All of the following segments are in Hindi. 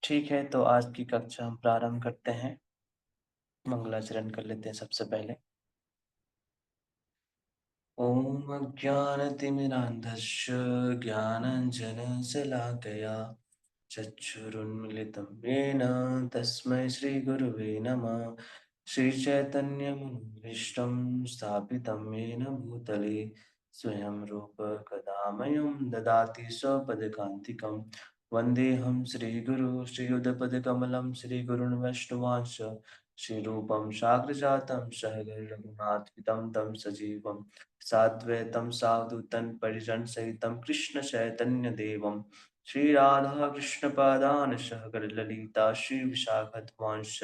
ठीक है, तो आज की कक्षा हम प्रारंभ करते हैं। मंगलाचरण कर लेते हैं सबसे पहले। ॐ अज्ञानतिमिरान्धस्य ज्ञानाञ्जनशलाकया चक्षुरुन्मिलितं येन तस्मै श्रीगुरुवे नमः। श्रीचैतन्यमनोभीष्टं स्थापितं येन भूतले स्वयं रूप कदा मह्यं ददाति स्वपदकान्तिकं। वन्देऽहं श्रीगुरु श्रीयुतपदकमलं श्रीगुरुन् वैष्णवांश्च श्रीरूपं साग्रजातं सहगण रघुनाथान्वितं तं सजीवं साद्वैतं सावधूतं परिजनसहितं कृष्णचैतन्यदेवं श्रीराधाकृष्णपादान् सहगण ललिता श्रीविशाखध्वंस।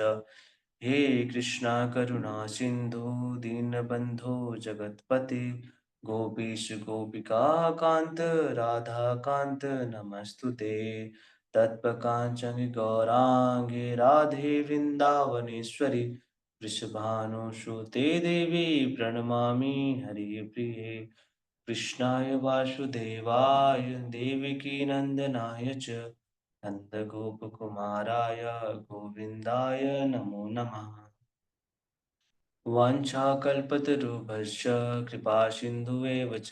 हे कृष्णा करुणा सिन्धु दीनबन्धो जगत्पते गोपीश गोपिका कान्त राधा कान्त नमस्तुते। तत्पकाञ्चन गौराङ्गे राधे वृन्दावनेश्वरि वृषभानुसुते देवी प्रणमामि हरिप्रिये। कृष्णाय वासुदेवाय देवकीनन्दनाय च नन्दगोपकुमाराय गोविन्दाय नमो नमः। वाञ्छाकल्पतरुभ्यश्च कृपासिन्धुवेव च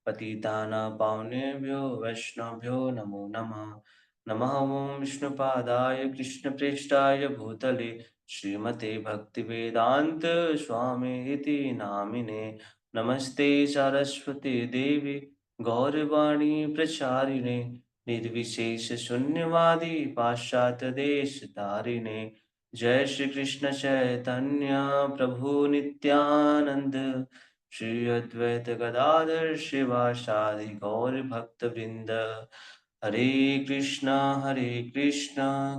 पतितानां पावनेभ्यो वैष्णवेभ्यो नमो नमः। नमः ॐ विष्णुपादाय कृष्णप्रेष्ठाय भूतले श्रीमते भक्तिवेदान्त स्वामीति नामिने। नमस्ते सरस्वती देवी गौरवाणी प्रचारिणे निर्विशेषशून्यवादी पाश्चात्यदेशतारिणे। जय श्री कृष्ण चैतन्य प्रभु नित्यानंद श्री अद्वैत गदाधर शिवासादि गौर भक्त वृंद। हरे कृष्णा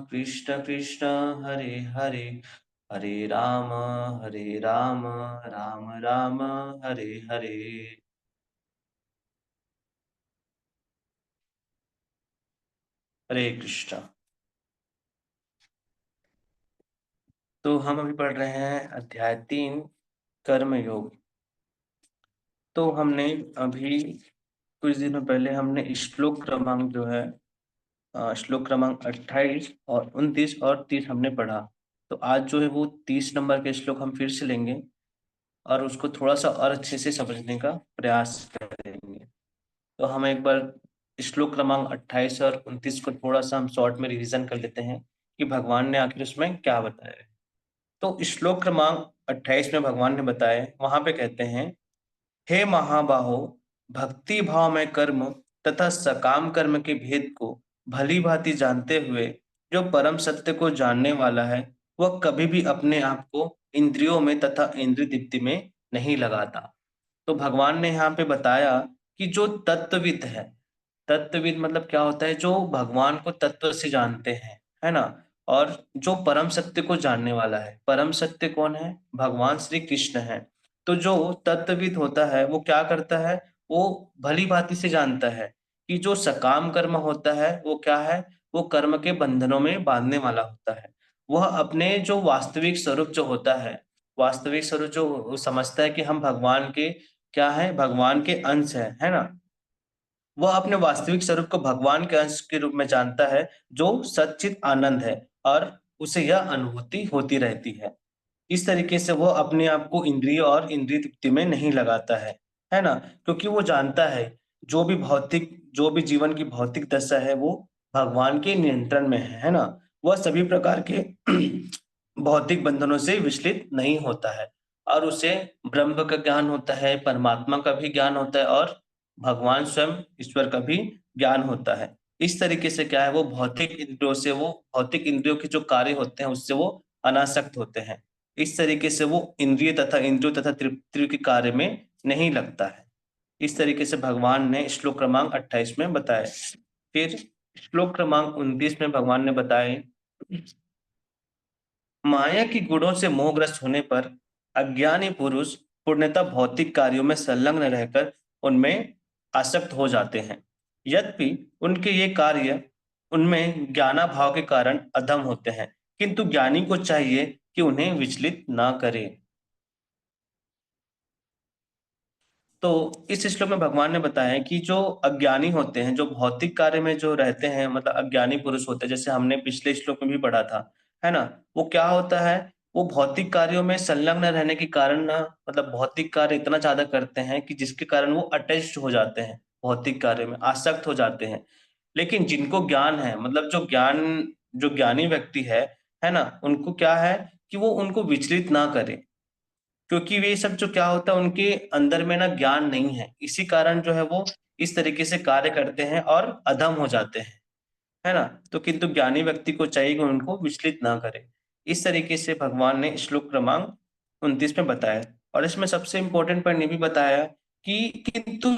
कृष्ण कृष्ण हरे हरे हरे राम राम राम हरे हरे। हरे कृष्णा। तो हम अभी पढ़ रहे हैं अध्याय 3 कर्म योग। तो हमने अभी कुछ दिनों पहले हमने श्लोक क्रमांक जो है श्लोक क्रमांक 28 और 29 और 30 हमने पढ़ा। तो आज जो है वो 30 नंबर के श्लोक हम फिर से लेंगे और उसको थोड़ा सा और अच्छे से समझने का प्रयास करेंगे। तो हम एक बार श्लोक क्रमांक 28 और 29 को थोड़ा सा हम शॉर्ट में रिवीजन कर लेते हैं कि भगवान ने आखिर उसमें क्या बताया है। तो श्लोक क्रमांक 28 में भगवान ने बताया, वहां पे कहते हैं, हे महाबाहो, भक्ति भाव में कर्म तथा सकाम कर्म के भेद को भली भांति जानते हुए जो परम सत्य को जानने वाला है, वह कभी भी अपने आप को इंद्रियों में तथा इंद्रिय दीप्ति में नहीं लगाता। तो भगवान ने यहाँ पे बताया कि जो तत्वविद है, तत्वविद मतलब क्या होता है, जो भगवान को तत्व से जानते हैं, है ना। और जो परम सत्य को जानने वाला है, परम सत्य कौन है, भगवान श्री कृष्ण है। तो जो तत्वविद होता है वो क्या करता है, वो भली भांति से जानता है कि जो सकाम कर्म होता है वो क्या है, वो कर्म के बंधनों में बांधने वाला होता है। वह अपने जो वास्तविक स्वरूप जो होता है, वास्तविक स्वरूप जो वो समझता है कि हम भगवान के क्या है, भगवान के अंश है ना। वह अपने वास्तविक स्वरूप को भगवान के अंश के रूप में जानता है, जो सच्चित आनंद है, और उसे यह अनुभूति होती रहती है। इस तरीके से वो अपने आप को इंद्रिय और इंद्रिय तृप्ति में नहीं लगाता है ना? क्योंकि वो जानता है जो भी जीवन की भौतिक दशा है वो भगवान के नियंत्रण में है ना? वह सभी प्रकार के भौतिक बंधनों से विचलित नहीं होता है और उसे ब्रह्म का ज्ञान होता है, परमात्मा का भी ज्ञान होता है और भगवान स्वयं ईश्वर का भी ज्ञान होता है। इस तरीके से क्या है, वो भौतिक इंद्रियों के जो कार्य होते हैं उससे वो अनासक्त होते हैं। इस तरीके से वो इंद्रियों तथा तृप्ति के कार्य में नहीं लगता है। इस तरीके से भगवान ने श्लोक क्रमांक 28 में बताया। फिर श्लोक क्रमांक 29 में भगवान ने बताया, माया की गुणों से मोहग्रस्त होने पर अज्ञानी पुरुष पूर्णतः भौतिक कार्यों में संलग्न रहकर उनमें आसक्त हो जाते हैं। यद्यपि उनके ये कार्य उनमें ज्ञानाभाव के कारण अधम होते हैं, किंतु ज्ञानी को चाहिए कि उन्हें विचलित ना करे। तो इस श्लोक में भगवान ने बताया है कि जो अज्ञानी होते हैं, जो भौतिक कार्य में जो रहते हैं, मतलब अज्ञानी पुरुष होते हैं, जैसे हमने पिछले श्लोक में भी पढ़ा था, है ना, वो क्या होता है, वो भौतिक कार्यों में संलग्न रहने के कारण ना, मतलब भौतिक कार्य इतना ज्यादा करते हैं कि जिसके कारण वो अटैच्ड हो जाते हैं, भौतिक कार्य में आसक्त हो जाते हैं। लेकिन जिनको ज्ञान है, मतलब जो ज्ञानी व्यक्ति है ना, उनको क्या है कि वो उनको विचलित ना करे, क्योंकि वे सब जो क्या होता है, उनके अंदर में ना ज्ञान नहीं है, इसी कारण जो है वो इस तरीके से कार्य करते हैं और अधम हो जाते हैं, है ना। तो किंतु ज्ञानी व्यक्ति को चाहिए कि उनको विचलित ना करे। इस तरीके से भगवान ने श्लोक क्रमांक 29 में बताया। और इसमें सबसे इंपॉर्टेंट पॉइंट ये भी बताया कि किंतु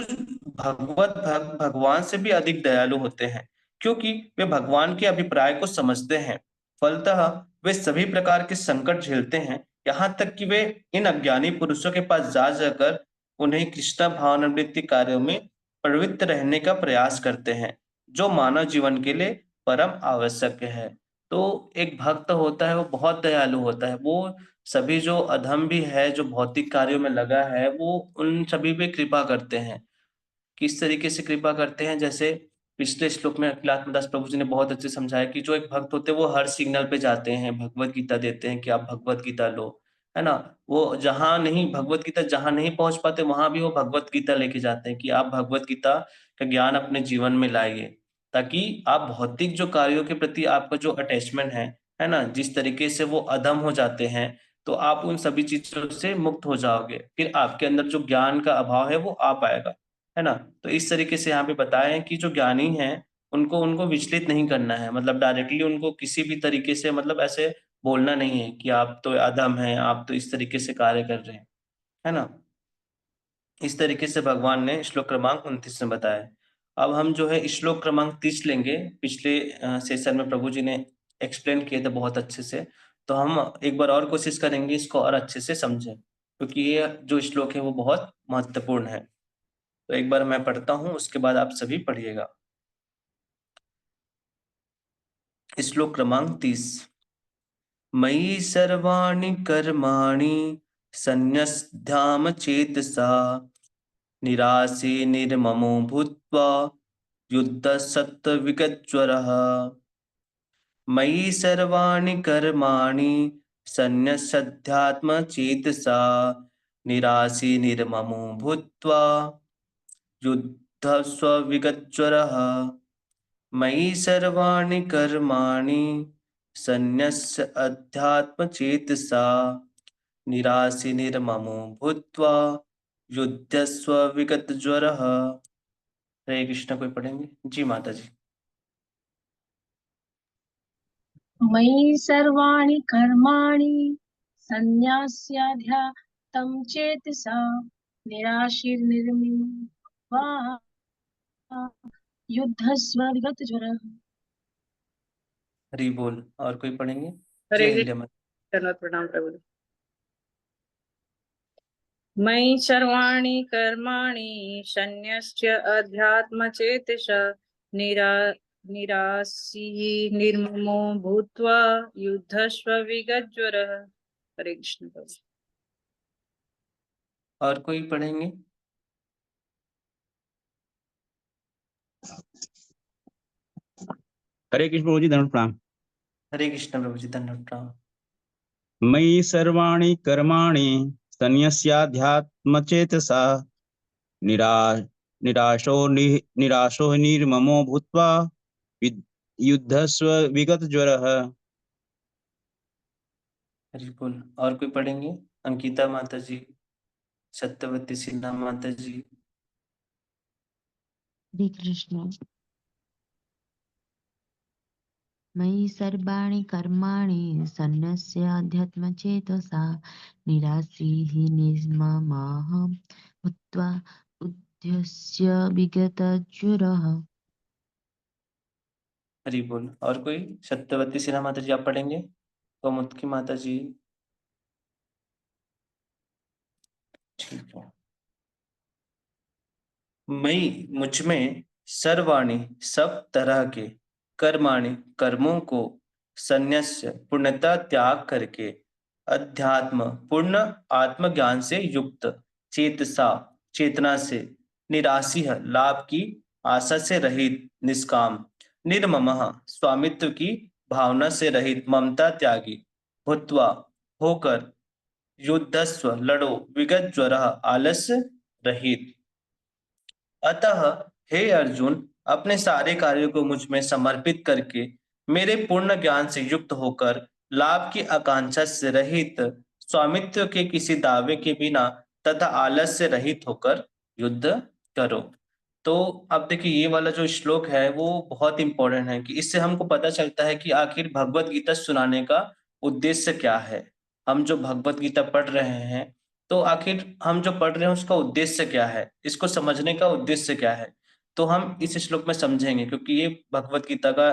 भगवान से भी अधिक दयालु होते हैं, क्योंकि वे भगवान के अभिप्राय को समझते हैं। फलतः वे सभी प्रकार के संकट झेलते हैं, यहाँ तक कि वे इन अज्ञानी पुरुषों के पास जा जाकर उन्हें कृष्ण भावनामृत कार्यों में प्रवृत्त रहने का प्रयास करते हैं, जो मानव जीवन के लिए परम आवश्यक है। तो एक भक्त होता है, वो बहुत दयालु होता है, वो सभी जो अधम भी है, जो भौतिक कार्यों में लगा है, वो उन सभी पे कृपा करते हैं। किस तरीके से कृपा करते हैं, जैसे पिछले श्लोक में अखिलात्मदास प्रभु जी ने बहुत अच्छे समझाया कि जो एक भक्त होते हैं वो हर सिग्नल पे जाते हैं, भगवत गीता देते हैं कि आप भगवत गीता लो, है ना। वो जहां नहीं, भगवत गीता जहां नहीं पहुंच पाते, वहां भी वो भगवत गीता लेके जाते हैं कि आप भगवत गीता का ज्ञान अपने जीवन में लाइए, ताकि आप भौतिक जो कार्यों के प्रति आपका जो अटैचमेंट है ना, जिस तरीके से वो अधम हो जाते हैं, तो आप उन सभी चीजों से मुक्त हो जाओगे, फिर आपके अंदर जो ज्ञान का अभाव है वो आ पाएगा, है ना। तो इस तरीके से यहाँ पे बताया है कि जो ज्ञानी हैं, उनको उनको विचलित नहीं करना है, मतलब डायरेक्टली उनको किसी भी तरीके से, मतलब ऐसे बोलना नहीं है कि आप तो अधम हैं, आप तो इस तरीके से कार्य कर रहे हैं, है ना। इस तरीके से भगवान ने श्लोक क्रमांक 29 में बताया। अब हम जो है श्लोक क्रमांक 30 लेंगे। पिछले सेशन में प्रभु जी ने एक्सप्लेन किए थे बहुत अच्छे से, तो हम एक बार और कोशिश करेंगे इसको और अच्छे से समझें, क्योंकि ये जो श्लोक है वो बहुत महत्वपूर्ण है। तो एक बार मैं पढ़ता हूँ, उसके बाद आप सभी पढ़िएगा। श्लोक क्रमांक 30। मयि सर्वाणि कर्माणि संन्यस्याध्यात्म चेतसा, निरासे निर्ममो भूत्वा युद्धसत्त्वविगतज्वरः। मयि सर्वाणि कर्माणि संन्यस्याध्यात्म चेतसा, निरासे निर्ममो भूत्वा युद्धस्वविगतज्वरः। मयि सर्वाणि कर्माणि संन्यस्य अध्यात्मचेतसा, निरासि निर्ममो भूत्वा युध्यस्व विगतज्वरः। हरे कृष्ण, कोई पढ़ेंगे? जी माता जी। मयि सर्वाणि कर्माणि संन्यास्याध्यात्मं चेतसा, निराशीर्निर्ममो युद्धस्व विगतज्वरः। हरि बोल। और कोई पढ़ेंगे? जय हरे अहिल्या माता। कृष्ण, प्रणाम प्रभु। मयि सर्वाणि कर्माणि संन्यस्य अध्यात्म चेतसा, निरासी निर्ममो भूत्वा युद्धस्व विगतज्वरः। हरे कृष्ण प्रभु। और कोई पढ़ेंगे? हरे कृष्ण प्रभु जी, धन्यवाद प्रणाम। हरे कृष्ण प्रभु जी, धन्यवाद प्रणाम। मयि सर्वाणि कर्माणि संन्यस्याध्यात्मचेतसा, निरा निराशो निर्ममो भूत्वा युद्धस्व विगतज्वरः। हरि बोल। और कोई पढ़ेंगे? अंकिता माता जी, सत्यवती सिन्हा माता जी। हरे कृष्ण। मयि सर्वाणि कर्माणि सन्न्यस्याध्यात्मचेतसा, निराशीः निर्ममः भूत्वा युद्धस्य विगतज्वरः। हरि बोल। और कोई? सत्यवती सिन्हा माता जी आप पढ़ेंगे? कौमुदकी माता जी। ठीक है। मई मुझ में सर्वाणि सब तरह के कर्माणि कर्मों को संन्यस्य पूर्णतः त्याग करके, अध्यात्म पूर्ण आत्मज्ञान से युक्त, चेतसा चेतना से, निराशी है लाभ की आशा से रहित निष्काम, निर्ममः स्वामित्व की भावना से रहित ममता त्यागी, भूत्वा होकर, युद्धस्व लड़ो, विगत ज्वर आलस्य रहित। अतः हे अर्जुन, अपने सारे कार्यों को मुझ में समर्पित करके मेरे पूर्ण ज्ञान से युक्त होकर लाभ की आकांक्षा से रहित, स्वामित्व के किसी दावे के बिना तथा आलस से रहित होकर युद्ध करो। तो अब देखिए ये वाला जो श्लोक है वो बहुत इंपॉर्टेंट है कि इससे हमको पता चलता है कि आखिर भगवत गीता सुनाने का उद्देश्य क्या है। हम जो भगवत गीता पढ़ रहे हैं तो आखिर हम जो पढ़ रहे हैं उसका उद्देश्य क्या है, इसको समझने का उद्देश्य क्या है, तो हम इस श्लोक में समझेंगे क्योंकि ये भगवत गीता का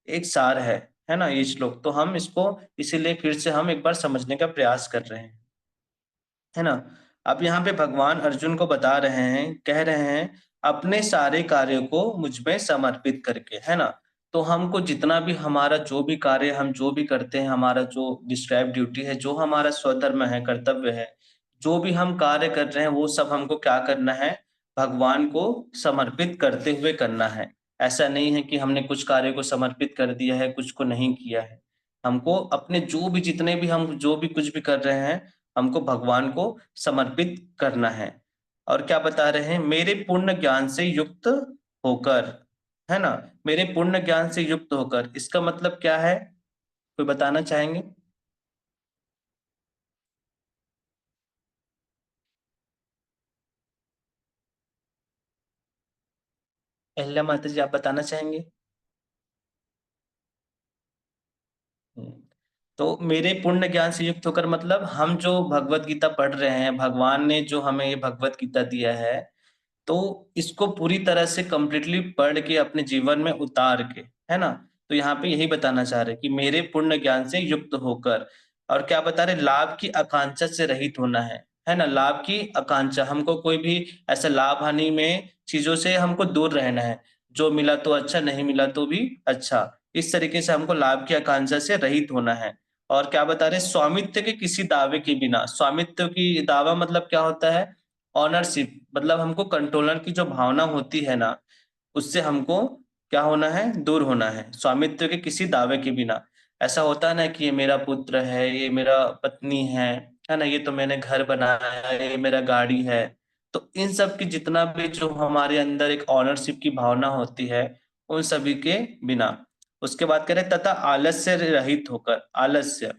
एक सार है ना ये श्लोक। तो हम इसको इसीलिए फिर से हम एक बार समझने का प्रयास कर रहे हैं, है ना। अब यहाँ पे भगवान अर्जुन को बता रहे हैं, कह रहे हैं अपने सारे कार्यों को मुझ में समर्पित करके, है ना। तो हमको जितना भी हमारा जो भी कार्य हम जो भी करते हैं, हमारा जो डिस्क्राइब ड्यूटी है, जो हमारा स्वधर्म है, कर्तव्य है, जो भी हम कार्य कर रहे हैं वो सब हमको क्या करना है, भगवान को समर्पित करते हुए करना है। ऐसा नहीं है कि हमने कुछ कार्य को समर्पित कर दिया है, कुछ को नहीं किया है। हमको अपने जो भी जितने भी हम जो भी कुछ भी कर रहे हैं हमको भगवान को समर्पित करना है। और क्या बता रहे हैं, मेरे पूर्ण ज्ञान से युक्त होकर, है ना। मेरे पूर्ण ज्ञान से युक्त होकर, इसका मतलब क्या है, कोई बताना चाहेंगे? अहिल्या माता जी, आप बताना चाहेंगे? हम्म। तो मेरे पूर्ण ज्ञान से युक्त होकर मतलब हम जो भगवत गीता पढ़ रहे हैं, भगवान ने जो हमें ये भगवत गीता दिया है, तो इसको पूरी तरह से कंप्लीटली पढ़ के अपने जीवन में उतार के, है ना। तो यहाँ पे यही बताना चाह रहे कि मेरे पूर्ण ज्ञान से युक्त होकर, और क्या बता रहे, लाभ की आकांक्षा से रहित होना है ना। लाभ की आकांक्षा, हमको कोई भी ऐसा लाभ हानि में चीजों से हमको दूर रहना है। जो मिला तो अच्छा, नहीं मिला तो भी अच्छा, इस तरीके से हमको लाभ की आकांक्षा से रहित होना है। और क्या बता रहे, स्वामित्व के किसी दावे के बिना, स्वामित्व की दावा मतलब क्या होता है, ऑनरशिप, मतलब हमको कंट्रोलर की जो भावना होती है ना, उससे हमको क्या होना है, दूर होना है, स्वामित्व के किसी दावे के बिना। ऐसा होता है ना कि ये मेरा पुत्र है, ये मेरा पत्नी है ना, ये तो मैंने घर बनाया है, ये मेरा गाड़ी है। तो इन सब की जितना भी जो हमारे अंदर एक ऑनरशिप की भावना होती है, उन सभी के बिना। उसके बाद कह रहे तथा आलस्य रहित होकर, आलस्य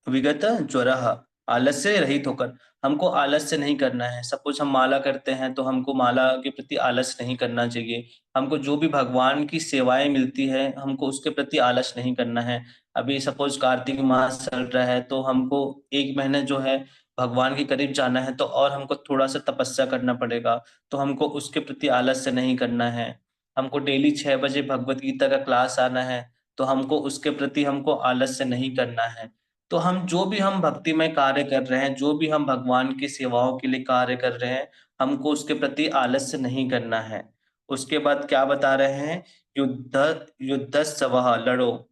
विगत ज्वरः, आलस्य रहित होकर, हमको आलस्य नहीं करना है। सपोज हम माला करते हैं तो हमको माला के प्रति आलस नहीं करना चाहिए। हमको जो भी भगवान की सेवाएं मिलती है हमको उसके प्रति आलस नहीं करना है। अभी सपोज कार्तिक मास चल रहा है तो हमको एक महीने जो है भगवान के करीब जाना है, तो और हमको थोड़ा सा तपस्या करना पड़ेगा, तो हमको उसके प्रति आलस्य नहीं करना है। हमको डेली 6 बजे भगवत गीता का क्लास आना है, तो हमको उसके प्रति हमको आलस्य नहीं करना है। तो हम जो भी हम भक्तिमय कार्य कर रहे हैं, जो भी हम भगवान की सेवाओं के लिए कार्य कर रहे हैं, हमको उसके प्रति आलस्य नहीं करना है। उसके बाद क्या बता रहे हैं, युद्ध युद्धस्वः लड़ो,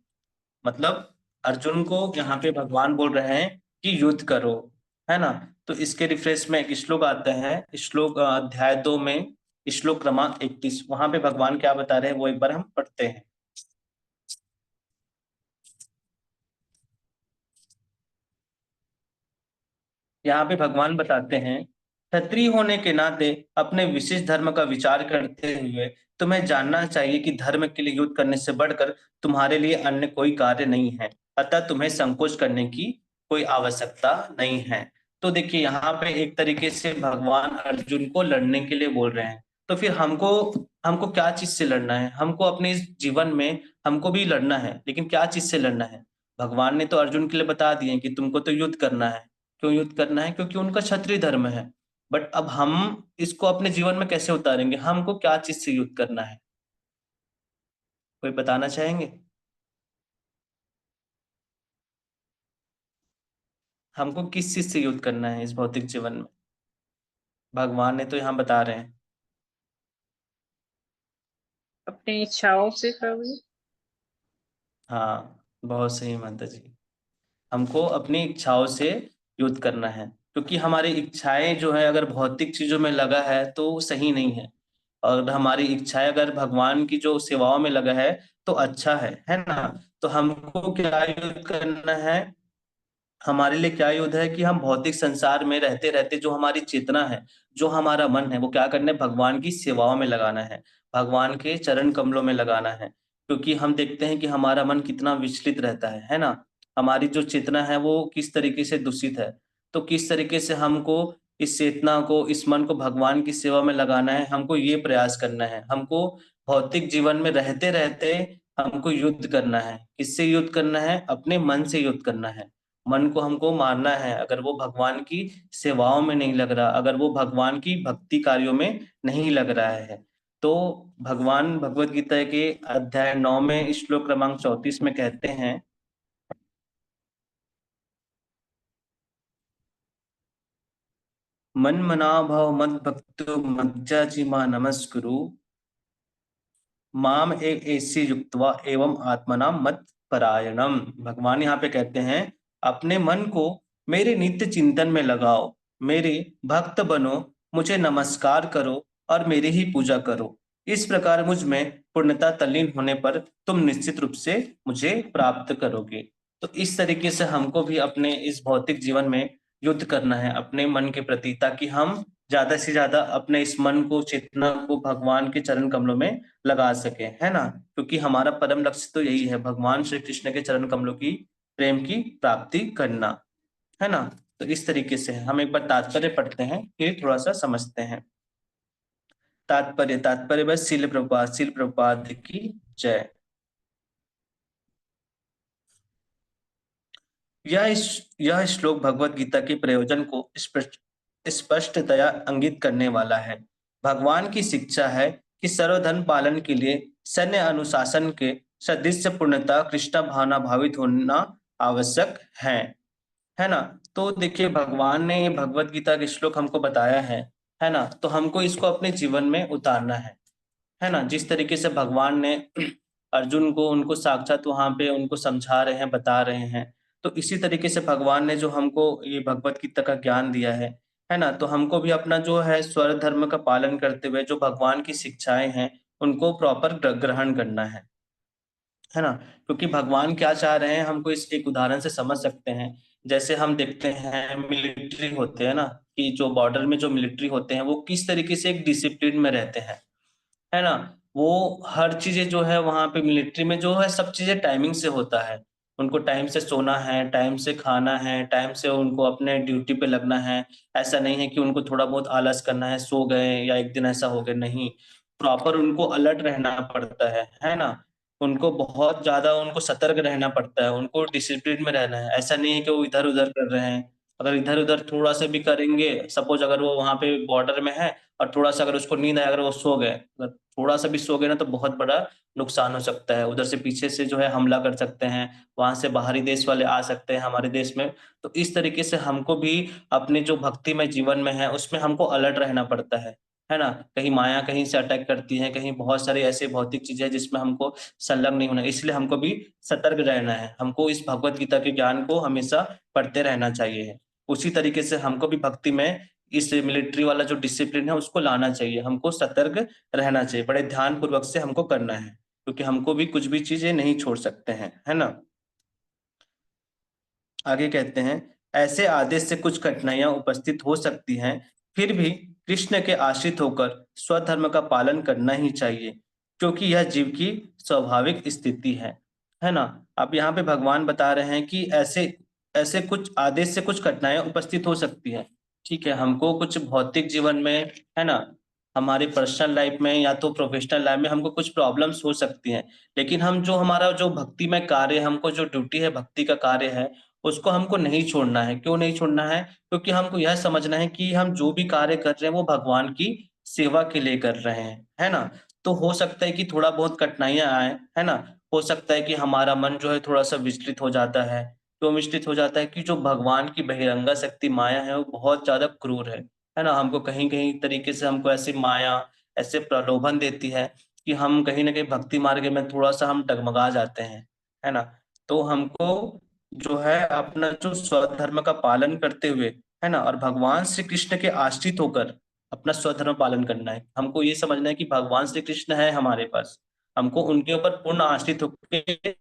मतलब अर्जुन को यहाँ पे भगवान बोल रहे हैं कि युद्ध करो, है ना। तो इसके रिफ्रेश में एक श्लोक आता है, श्लोक अध्याय 2 में श्लोक क्रमांक 31, वहां पे भगवान क्या बता रहे हैं वो एक बार हम पढ़ते हैं। यहाँ पे भगवान बताते हैं, क्षत्रिय होने के नाते अपने विशेष धर्म का विचार करते हुए तुम्हें जानना चाहिए कि धर्म के लिए युद्ध करने से बढ़कर तुम्हारे लिए अन्य कोई कार्य नहीं है, अतः तुम्हें संकोच करने की कोई आवश्यकता नहीं है। तो देखिए यहाँ पे एक तरीके से भगवान अर्जुन को लड़ने के लिए बोल रहे हैं। तो फिर हमको हमको क्या चीज से लड़ना है, हमको अपने इस जीवन में हमको भी लड़ना है, लेकिन क्या चीज से लड़ना है। भगवान ने तो अर्जुन के लिए बता दिए कि तुमको तो युद्ध करना है। क्यों युद्ध करना है, क्योंकि उनका क्षत्रिय धर्म है। बट अब हम इसको अपने जीवन में कैसे उतारेंगे, हमको क्या चीज से युद्ध करना है, कोई बताना चाहेंगे? हमको किस चीज से युद्ध करना है इस भौतिक जीवन में, भगवान ने तो यहाँ बता रहे हैं। अपनी इच्छाओं से प्रभु। हाँ बहुत सही माता जी, हमको अपनी इच्छाओं से युद्ध करना है, क्योंकि हमारी इच्छाएं जो है अगर भौतिक चीजों में लगा है तो वो सही नहीं है, और हमारी इच्छाएं अगर भगवान की जो सेवाओं में लगा है तो अच्छा है ना। तो हमको क्या युद्ध करना है, हमारे लिए क्या युद्ध है कि हम भौतिक संसार में रहते रहते जो हमारी चेतना है, जो हमारा मन है, वो क्या करना है, भगवान की सेवाओं में लगाना है, भगवान के चरण कमलों में लगाना है। क्योंकि हम देखते हैं कि हमारा मन कितना विचलित रहता है ना। हमारी जो चेतना है वो किस तरीके से दूषित है। तो किस तरीके से हमको इस चेतना को, इस मन को भगवान की सेवा में लगाना है, हमको ये प्रयास करना है। हमको भौतिक जीवन में रहते रहते हमको युद्ध करना है। किससे युद्ध करना है? अपने मन से युद्ध करना है। मन को हमको मारना है, अगर वो भगवान की सेवाओं में नहीं लग रहा, अगर वो भगवान की भक्ति कार्यों में नहीं लग रहा है। तो भगवान भगवत गीता के अध्याय 9 में श्लोक क्रमांक 34 में कहते हैं, मन मना भव मद भक्तो मज्जाजी मा नमस्कुरु माम एक ऐसी युक्तवा एवं आत्मना मत परायणम। भगवान यहाँ पे कहते हैं, अपने मन को मेरे नित्य चिंतन में लगाओ, मेरे भक्त बनो, मुझे नमस्कार करो और मेरी ही पूजा करो। इस प्रकार मुझ में पूर्णता तल्लीन होने पर तुम निश्चित रूप से मुझे प्राप्त करोगे। तो इस तरीके से हमको भी अपने इस भौतिक जीवन में युद्ध करना है अपने मन के प्रति, ताकि हम ज्यादा से ज्यादा अपने इस मन को, चेतना को भगवान के चरण कमलों में लगा सके, है ना। क्योंकि हमारा परम लक्ष्य तो यही है, भगवान श्री कृष्ण के चरण कमलों की प्रेम की प्राप्ति करना, है ना। तो इस तरीके से हम एक बार तात्पर्य पढ़ते हैं, फिर थोड़ा सा समझते हैं। तात्पर्य, तात्पर्य बस शिल प्रभुपाद की जय। यह श्लोक भगवत गीता के प्रयोजन को स्पष्टतया इंगित करने वाला है। भगवान की शिक्षा है कि सर्वधर्म पालन के लिए सैन्य अनुशासन के सदृश पूर्णता कृष्ण भावना भावित होना आवश्यक है ना। तो देखिए, भगवान ने ये भगवत गीता के श्लोक हमको बताया है ना। तो हमको इसको अपने जीवन में उतारना है ना। जिस तरीके से भगवान ने अर्जुन को, उनको साक्षात वहां पे उनको समझा रहे हैं, बता रहे हैं, तो इसी तरीके से भगवान ने जो हमको ये भगवत गीता का ज्ञान दिया है ना। तो हमको भी अपना जो है स्वर धर्म का पालन करते हुए जो भगवान की शिक्षाएं हैं उनको प्रॉपर ग्रहण करना है ना। क्योंकि भगवान क्या चाह रहे हैं हमको इस एक उदाहरण से समझ सकते हैं। जैसे हम देखते हैं मिलिट्री होते हैं ना, कि जो बॉर्डर में जो मिलिट्री होते हैं वो किस तरीके से एक डिसिप्लिन में रहते हैं, है ना। वो हर चीजें जो है वहां पे मिलिट्री में जो है सब चीजें टाइमिंग से होता है। उनको टाइम से सोना है, टाइम से खाना है, टाइम से उनको अपने ड्यूटी पे लगना है। ऐसा नहीं है कि उनको थोड़ा बहुत आलस करना है, सो गए या एक दिन ऐसा हो गया, नहीं। प्रॉपर उनको अलर्ट रहना पड़ता है ना। उनको बहुत ज्यादा उनको सतर्क रहना पड़ता है, उनको डिसिप्लिन में रहना है। ऐसा नहीं है कि वो इधर उधर कर रहे हैं। अगर इधर उधर थोड़ा सा भी करेंगे, सपोज अगर वो वहां पे बॉर्डर में है और थोड़ा सा अगर उसको नींद आया, अगर वो सो गए, अगर थोड़ा सा भी सो गए ना, तो बहुत बड़ा नुकसान हो सकता है। उधर से पीछे से जो है हमला कर सकते हैं, वहां से बाहरी देश वाले आ सकते हैं हमारे देश में। तो इस तरीके से हमको भी अपने जो भक्तिमय जीवन में है उसमें हमको अलर्ट रहना पड़ता है ना। कहीं माया कहीं से अटैक करती है, कहीं बहुत सारी ऐसी भौतिक चीजें हैं जिसमें हमको संलग्न नहीं होना, इसलिए हमको भी सतर्क रहना है। हमको इस भगवत गीता के ज्ञान को हमेशा पढ़ते रहना चाहिए। उसी तरीके से हमको भी भक्ति में इस मिलिट्री वाला जो डिसिप्लिन है उसको लाना चाहिए। हमको सतर्क रहना चाहिए, बड़े ध्यान पूर्वक से हमको करना है, क्योंकि हमको भी कुछ भी चीजें नहीं छोड़ सकते हैं, है ना। आगे कहते हैं, ऐसे आदेश से कुछ कठिनाइयां उपस्थित हो सकती हैं, फिर भी कृष्ण के आश्रित होकर स्वधर्म का पालन करना ही चाहिए, क्योंकि यह जीव की स्वाभाविक स्थिति है ना। अब यहाँ पे भगवान बता रहे हैं कि ऐसे ऐसे कुछ आदेश से कुछ कठिनाइयां उपस्थित हो सकती है। ठीक है, हमको कुछ भौतिक जीवन में, है ना, हमारे पर्सनल लाइफ में या तो प्रोफेशनल लाइफ में हमको कुछ प्रॉब्लम्स हो सकती हैं। लेकिन हम जो हमारा जो भक्ति में कार्य, हमको जो ड्यूटी है, भक्ति का कार्य है, उसको हमको नहीं छोड़ना है। क्यों नहीं छोड़ना है? क्योंकि हमको यह समझना है कि हम जो भी कार्य कर रहे हैं वो भगवान की सेवा के लिए कर रहे हैं, है ना। तो हो सकता है कि थोड़ा बहुत कठिनाइयां आए, है ना। हो सकता है कि हमारा मन जो है थोड़ा सा विचलित हो जाता है। क्यों विचलित हो जाता है? कि जो भगवान की बहिरंगा शक्ति माया है वो बहुत ज्यादा क्रूर है ना। हमको कहीं कहीं तरीके से हमको ऐसी माया, ऐसे प्रलोभन देती है कि हम कहीं ना कहीं भक्ति मार्ग में थोड़ा सा हम डगमगा जाते हैं, है ना। तो हमको जो है अपना जो स्वधर्म का पालन करते हुए है ना, और भगवान श्री कृष्ण के आश्रित होकर अपना स्वधर्म पालन करना है। हमको ये समझना है कि भगवान श्री कृष्ण है हमारे पास, हमको उनके ऊपर पूर्ण आश्रित होकर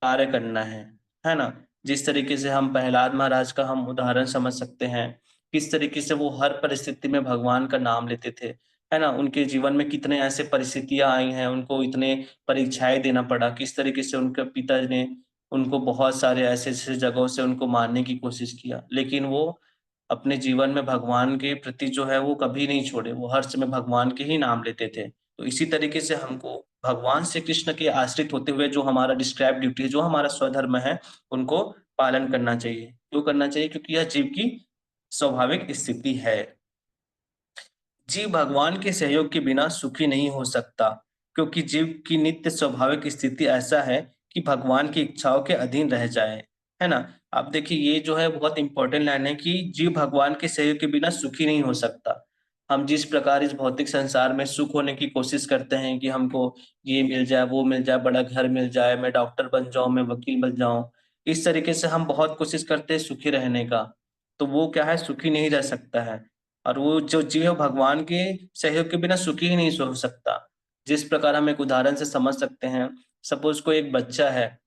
कार्य करना है ना। जिस तरीके से हम प्रहलाद महाराज का हम उदाहरण समझ सकते हैं, किस तरीके से वो हर परिस्थिति में भगवान का नाम लेते थे, है ना। उनके जीवन में कितने ऐसे परिस्थितियां आई हैं, उनको इतने परीक्षाएं देना पड़ा, किस तरीके से उनके पिता ने उनको बहुत सारे ऐसे ऐसे जगहों से उनको मारने की कोशिश किया, लेकिन वो अपने जीवन में भगवान के प्रति जो है वो कभी नहीं छोड़े, वो हर समय भगवान के ही नाम लेते थे। तो इसी तरीके से हमको भगवान श्री कृष्ण के आश्रित होते हुए जो हमारा डिस्क्राइब ड्यूटी है, जो हमारा स्वधर्म है, उनको पालन करना चाहिए। क्यों करना चाहिए? क्योंकि यह जीव की स्वाभाविक स्थिति है। जीव भगवान के सहयोग के बिना सुखी नहीं हो सकता, क्योंकि जीव की नित्य स्वाभाविक स्थिति ऐसा है कि भगवान की इच्छाओं के अधीन रह जाए, है ना। आप देखिए, ये जो है बहुत इंपॉर्टेंट लाइन है कि जीव भगवान के सहयोग के बिना सुखी नहीं हो सकता। हम जिस प्रकार इस भौतिक संसार में सुख होने की कोशिश करते हैं कि हमको ये मिल जाए, वो मिल जाए, बड़ा घर मिल जाए, मैं डॉक्टर बन जाऊं, मैं वकील बन जाऊं, इस तरीके से हम बहुत कोशिश करते हैं सुखी रहने का, तो वो क्या है, सुखी नहीं रह सकता है। और वो जो जीव है भगवान के सहयोग के बिना सुखी ही नहीं हो सकता। जिस प्रकार हम एक उदाहरण से समझ सकते हैं, सपोज कोई एक बच्चा है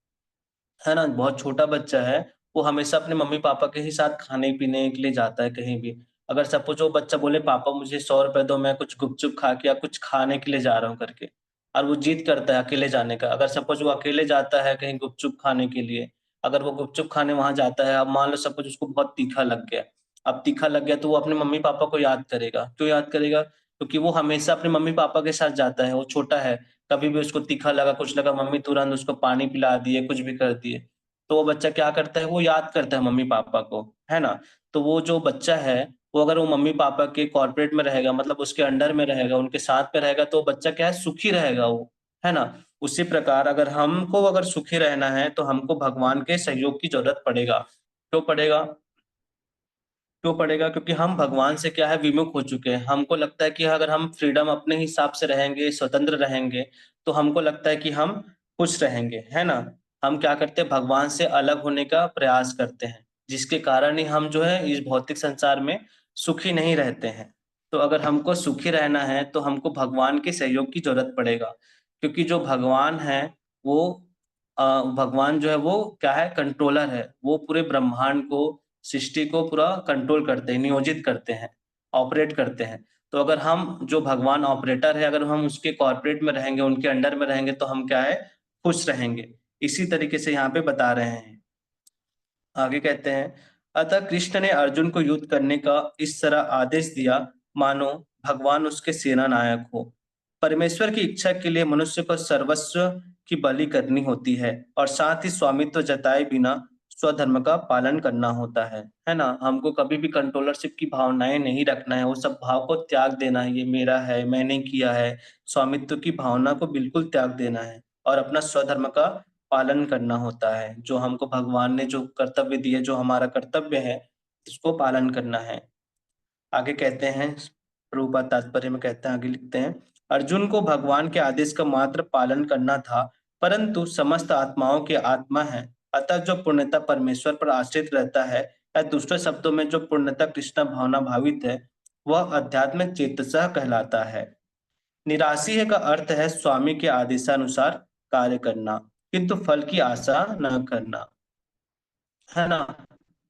ना, बहुत छोटा बच्चा है, वो हमेशा अपने मम्मी पापा के ही साथ खाने पीने के लिए जाता है कहीं भी। अगर सपोज वो बच्चा बोले पापा मुझे 100 रुपए दो, मैं कुछ गुपचुप खा के या कुछ खाने के लिए जा रहा हूँ करके, और वो जिद करता है अकेले जाने का, अगर सपोज वो अकेले जाता है कहीं गुपचुप खाने के लिए, अगर वो गुपचुप खाने वहां जाता है, अब मान लो सपोज उसको बहुत तीखा लग गया, अब तीखा लग गया तो वो अपने मम्मी पापा को याद करेगा। क्यों याद करेगा? क्योंकि वो हमेशा अपने मम्मी पापा के साथ जाता है, वो छोटा है, कभी भी उसको तीखा लगा, कुछ लगा, मम्मी तुरंत उसको पानी पिला दिए, कुछ भी कर दिए, तो वो बच्चा क्या करता है, वो याद करता है मम्मी पापा को, है ना। तो वो जो बच्चा है, वो अगर वो मम्मी पापा के कॉर्पोरेट में रहेगा, मतलब उसके अंडर में रहेगा, उनके साथ में रहेगा, तो बच्चा क्या है, सुखी रहेगा वो, है ना। उसी प्रकार अगर हमको अगर सुखी रहना है तो हमको भगवान के सहयोग की जरूरत पड़ेगा। क्यों पड़ेगा? क्यों पड़ेगा? क्योंकि हम भगवान से क्या है, विमुख हो चुके हैं। हमको लगता है कि अगर हम फ्रीडम अपने हिसाब से रहेंगे, स्वतंत्र रहेंगे, तो हमको लगता है कि हम खुश रहेंगे, है ना। हम क्या करते हैं, भगवान से अलग होने का प्रयास करते हैं, जिसके कारण ही हम जो है इस भौतिक संसार में सुखी नहीं रहते हैं। तो अगर हमको सुखी रहना है तो हमको भगवान के सहयोग की जरूरत पड़ेगा, क्योंकि जो भगवान है वो भगवान जो है वो क्या है, कंट्रोलर है। वो पूरे ब्रह्मांड को, सृष्टि को पूरा कंट्रोल करते हैं, नियोजित करते हैं, ऑपरेट करते हैं। तो अगर हम जो भगवान ऑपरेटर है, अगर हम उसके कॉर्पोरेट में रहेंगे, उनके अंडर में रहेंगे, तो हम क्या है, खुश रहेंगे। इसी तरीके से यहाँ पे बता रहे हैं। आगे कहते हैं, अतः कृष्ण ने अर्जुन को युद्ध करने का इस तरह आदेश दिया मानो भगवान उसके सेना नायक हो। परमेश्वर की इच्छा के लिए मनुष्य को सर्वस्व की बलि करनी होती है, और साथ ही स्वामित्व जताए बिना स्वधर्म का पालन करना होता है ना। हमको कभी भी कंट्रोलरशिप की भावनाएं नहीं रखना है, वो सब भाव को त्याग देना है, ये मेरा है, मैंने किया है, स्वामित्व की भावना को बिल्कुल त्याग देना है, और अपना स्वधर्म का पालन करना होता है। जो हमको भगवान ने जो कर्तव्य दिए, जो हमारा कर्तव्य है, इसको पालन करना है। आगे कहते हैं, प्रभुपाद तात्पर्य में कहते हैं, आगे लिखते हैं, अर्जुन को भगवान के आदेश का मात्र पालन करना था, परंतु समस्त आत्माओं के आत्मा है, अतः जो पूर्णतः परमेश्वर पर आश्रित रहता है, या दूसरे शब्दों में जो पूर्णतः कृष्ण भावना भावित है, वह अध्यात्म चेतसा कहलाता है। निराशी है का अर्थ है स्वामी के आदेशानुसार कार्य करना, किंतु फल की आशा न करना, है ना।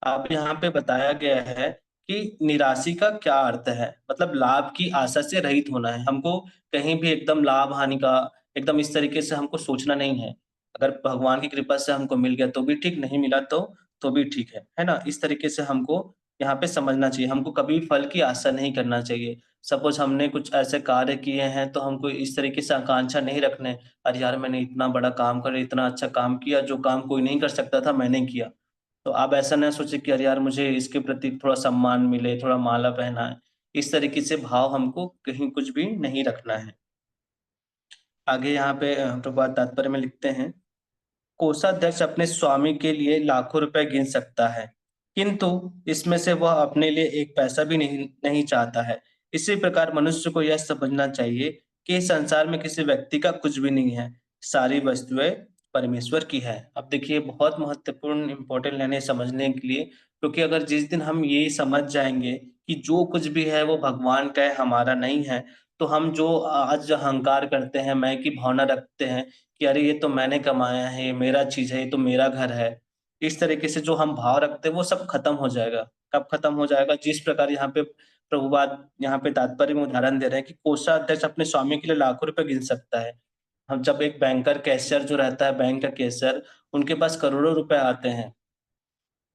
अब यहाँ पे बताया गया है कि निराशी का क्या अर्थ है, मतलब लाभ की आशा से रहित होना है। हमको कहीं भी एकदम लाभ हानि का एकदम इस तरीके से हमको सोचना नहीं है। अगर भगवान की कृपा से हमको मिल गया तो भी ठीक, नहीं मिला तो भी ठीक है ना। इस तरीके से हमको यहाँ पे समझना चाहिए। हमको कभी फल की आशा नहीं करना चाहिए। सपोज हमने कुछ ऐसे कार्य किए हैं तो हमको इस तरीके से आकांक्षा नहीं रखने, अरे यार मैंने इतना बड़ा काम कर, इतना अच्छा काम किया, जो काम कोई नहीं कर सकता था मैंने किया। तो आप ऐसा ना सोचे कि अरे यार मुझे इसके प्रति थोड़ा सम्मान मिले, थोड़ा माला पहना है। इस तरीके से भाव हमको कहीं कुछ भी नहीं रखना है। आगे यहाँ पे प्रभुपाद तात्पर्य में लिखते हैं, कोषाध्यक्ष अपने स्वामी के लिए लाखों रुपए गिन सकता है, किंतु इसमें से वह अपने लिए एक पैसा भी नहीं चाहता है। इसी प्रकार मनुष्य को यह समझना चाहिए कि इस संसार में किसी व्यक्ति का कुछ भी नहीं है। सारी वस्तुएं परमेश्वर की है। अब देखिए बहुत महत्वपूर्ण इम्पोर्टेंट है समझने के लिए, क्योंकि अगर जिस दिन हम ये समझ जाएंगे कि जो कुछ भी है वो भगवान का है, हमारा नहीं है, तो हम जो आज अहंकार करते हैं, मैं की भावना रखते हैं कि अरे ये तो मैंने कमाया है, ये मेरा चीज है, ये तो मेरा घर है, इस तरीके से जो हम भाव रखते हैं वो सब खत्म हो जाएगा। कब खत्म हो जाएगा? जिस प्रकार यहाँ पे प्रभुपाद यहाँ पे तात्पर्य में उदाहरण दे रहे हैं कि कोषाध्यक्ष अपने स्वामी के लिए लाखों रुपए गिन सकता है। हम जब एक बैंकर कैशियर जो रहता है, बैंक का कैशियर, उनके पास करोड़ों रुपए आते हैं,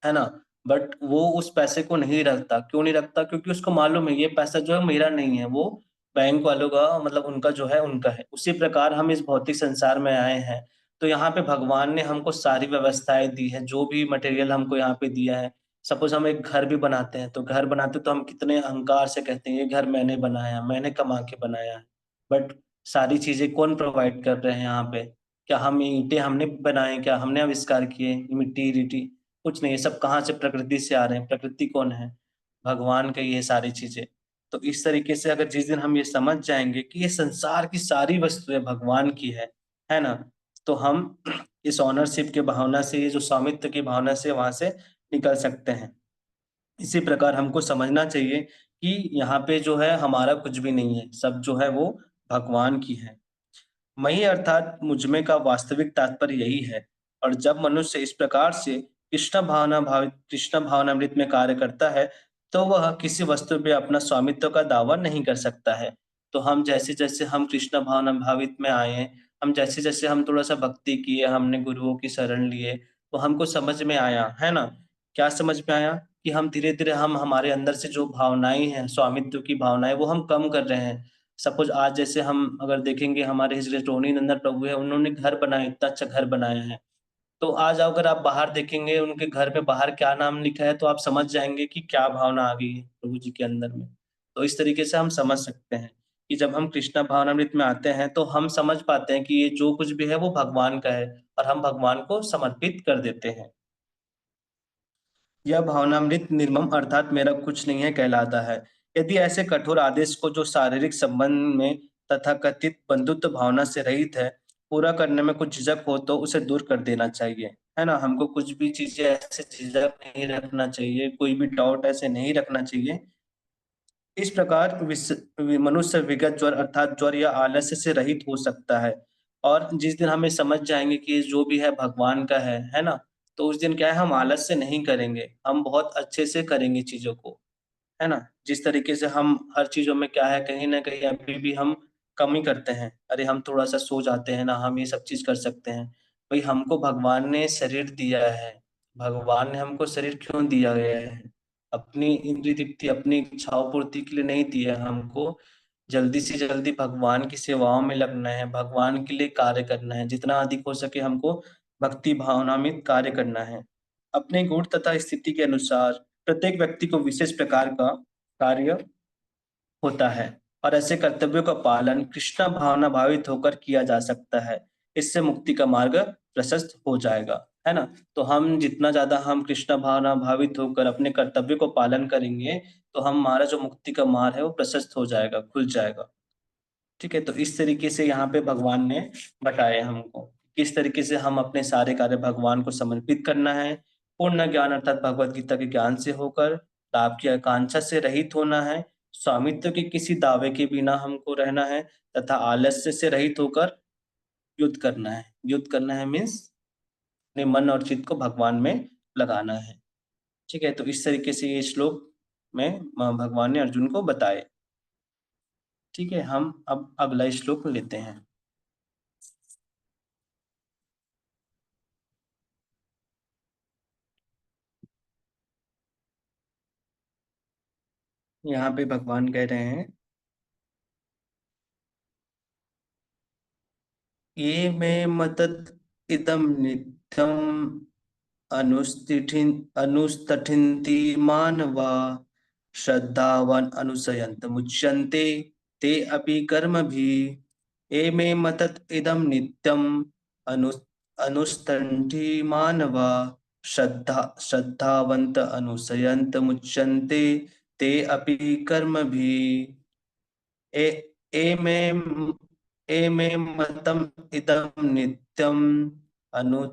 है ना? बट वो उस पैसे को नहीं रखता। क्यों नहीं रखता? क्योंकि उसको मालूम है ये पैसा जो है मेरा नहीं है, वो बैंक वालों का, मतलब उनका जो है उनका है। उसी प्रकार हम इस भौतिक संसार में आए हैं, तो यहाँ पे भगवान ने हमको सारी व्यवस्थाएँ दी है, जो भी मटेरियल हमको यहाँ पे दिया है। सपोज़ हम एक घर भी बनाते हैं, तो घर बनाते तो हम कितने अहंकार से कहते हैं, ये घर मैंने बनाया, मैंने कमा के बनाया है। बट सारी चीज़ें कौन प्रोवाइड कर रहे हैं यहाँ पे? क्या हम ईंटें हमने बनाए? क्या हमने आविष्कार किए? मिट्टी-रिट्टी? कुछ नहीं, ये सब कहाँ से? प्रकृति से आ रहे हैं। प्रकृति कौन है? भगवान का ही है सारी चीज़ें। तो इस तरीके से अगर जिस दिन हम ये समझ जाएँगे कि ये संसार की सारी वस्तुएँ भगवान की है ना? तो हम इस ओनरशिप की भावना से, ये जो स्वामित्व की भावना से वहाँ से निकल सकते हैं। इसी प्रकार हमको समझना चाहिए कि यहाँ पे जो है हमारा कुछ भी नहीं है, सब जो है वो भगवान की है। मही अर्थात मुझमें का वास्तविक तात्पर्य यही है। और जब मनुष्य इस प्रकार से कृष्ण भावनामृत में कार्य करता है, तो वह किसी वस्तु पे अपना स्वामित्व का दावा नहीं कर सकता है। तो हम जैसे-जैसे हम कृष्ण भावना भावित में आए हैं, हम जैसे-जैसे हम थोड़ा-सा भक्ति किए, हमने गुरुओं की शरण लिए, तो हमको समझ में आया, है ना? क्या समझ में आया? कि हम धीरे-धीरे हम हमारे अंदर से जो भावनाएँ हैं, स्वामित्व की भावनाएँ, वो हम कम कर रहे हैं। सपोज़ आज जैसे हम अगर देखेंगे, हमारे हिजड़े टोनी नंदन प्रभु है, उन्होंने घर बनाया, इतना अच्छा घर बनाया है। तो आज अगर आप बाहर देखेंगे, उनके घर पे बाहर क्या नाम लिखा है, तो आप समझ जाएँगे कि क्या भावना आ गई है प्रभु जी के अंदर में। तो इस तरीके से हम समझ सकते हैं कि जब हम कृष्णा भावनामृत में आते हैं, तो हम समझ पाते हैं कि ये जो कुछ भी है वो भगवान का है और हम भगवान को समर्पित कर देते हैं। यह भावनामृत निर्मम अर्थात मेरा कुछ नहीं है कहलाता है। यदि ऐसे कठोर आदेश को, जो शारीरिक संबंध में तथाकथित बंधुत्व भावना से रहित है, पूरा करने में कुछ झिझक हो तो उसे दूर कर देना चाहिए, है ना? हमको कुछ भी चीजें ऐसे झिझक नहीं रखना चाहिए, कोई भी डाउट ऐसे नहीं रखना चाहिए। इस प्रकार मनुष्य विगत ज्वर अर्थात ज्वर या आलस्य से रहित हो सकता है। और जिस दिन हमें समझ जाएंगे कि जो भी है भगवान का है ना? तो उस दिन क्या है, हम आलस से नहीं करेंगे, हम बहुत अच्छे से करेंगे चीजों को, है ना? जिस तरीके से हम हर चीज़ों में क्या है, कहीं न कहीं अभी भी हम कमी करते हैं। अरे, हम थोड़ा-सा सो जाते हैं ना, हम ये सब चीज़ कर सकते हैं। भई हमको भगवान ने शरीर दिया है, भगवान ने हमको शरीर क्यों दिया गया है? अपनी इंद्रिय तृप्ति, अपनी इच्छाओं पूर्ति के लिए नहीं दिया है हमको। जल्दी से जल्दी भगवान की सेवाओं में लगना है, भगवान के लिए कार्य करना है। जितना अधिक हो सके हमको भक्ति भावना में कार्य करना है। अपने गुण तथा स्थिति के अनुसार प्रत्येक व्यक्ति को विशेष प्रकार का कार्य होता है और ऐसे कर्तव्यों का पालन कृष्णा भावना भावित होकर किया जा सकता है। इससे मुक्ति का मार्ग प्रशस्त हो जाएगा, है ना? तो हम जितना ज़्यादा हम कृष्णा भावना भावित होकर अपने कर्तव्य को पालन करेंगे, तो हमारा जो मुक्ति का मार्ग है वो प्रशस्त हो जाएगा, खुल जाएगा। ठीक है? तो इस तरीके से यहाँ पे भगवान ने बताया हमको, किस तरीके से हम अपने सारे कार्य भगवान को समर्पित करना है। पूर्ण ज्ञान अर्थात भगवत गीता के ज्ञान से होकर, लाभ की आकांक्षा से रहित होना है, स्वामित्व के किसी दावे के बिना हमको रहना है तथा आलस्य से रहित होकर युद्ध करना है। युद्ध करना है मीन्स अपने मन और चित्त को भगवान में लगाना है। ठीक है? तो इस तरीके से ये श्लोक में भगवान ने अर्जुन को बताए। ठीक है? हम अब अगला श्लोक लेते हैं। यहाँ पे भगवान कह रहे हैं, ये मे मतत इदम नित्यम अनुस्तठिन्ति मानवा श्रद्धावान अनुसयन्त मुच्यन्ते ते अपि कर्मभिः। ये मे मतत इदम नित्यम अनु अनुस्तठि मानवा श्रद्धावन्त अनुसयन्त मुच्यन्ते ते अपि कर्मभिः। ए एमे एमे मतम इदम नित्यम अनु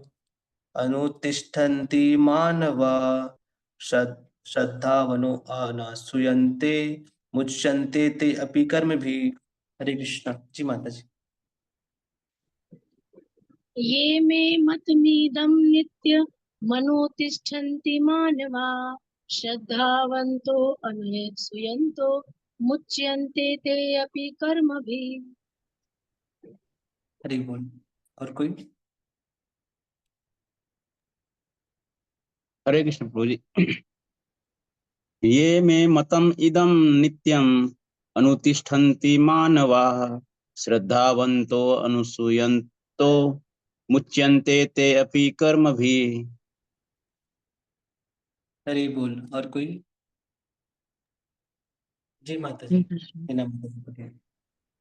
अनुतिष्ठन्ति मानवा श्रद्धावनो अनासूयन्ते मुच्यन्ते ते अपि कर्मभिः। हरे कृष्णा। जी माता जी। ये मे मतमिदं नित्य मनोतिष्ठन्ति मानवा श्रद्धावन्तो अनुसूयन्तो मुच्यन्ते ते अपि कर्मभिः। हरि बोल। और कोई? हरे कृष्ण प्रभु जी। ये मे मतम इदम नित्यम अनुतिष्ठन्ति मानवाः श्रद्धावन्तो अनुसूयन्तो मुच्यन्ते ते अपि कर्मभिः। हरि बोल। और कोई? जी माता जी। हरे कृष्ण। बिना माता जी पढ़े।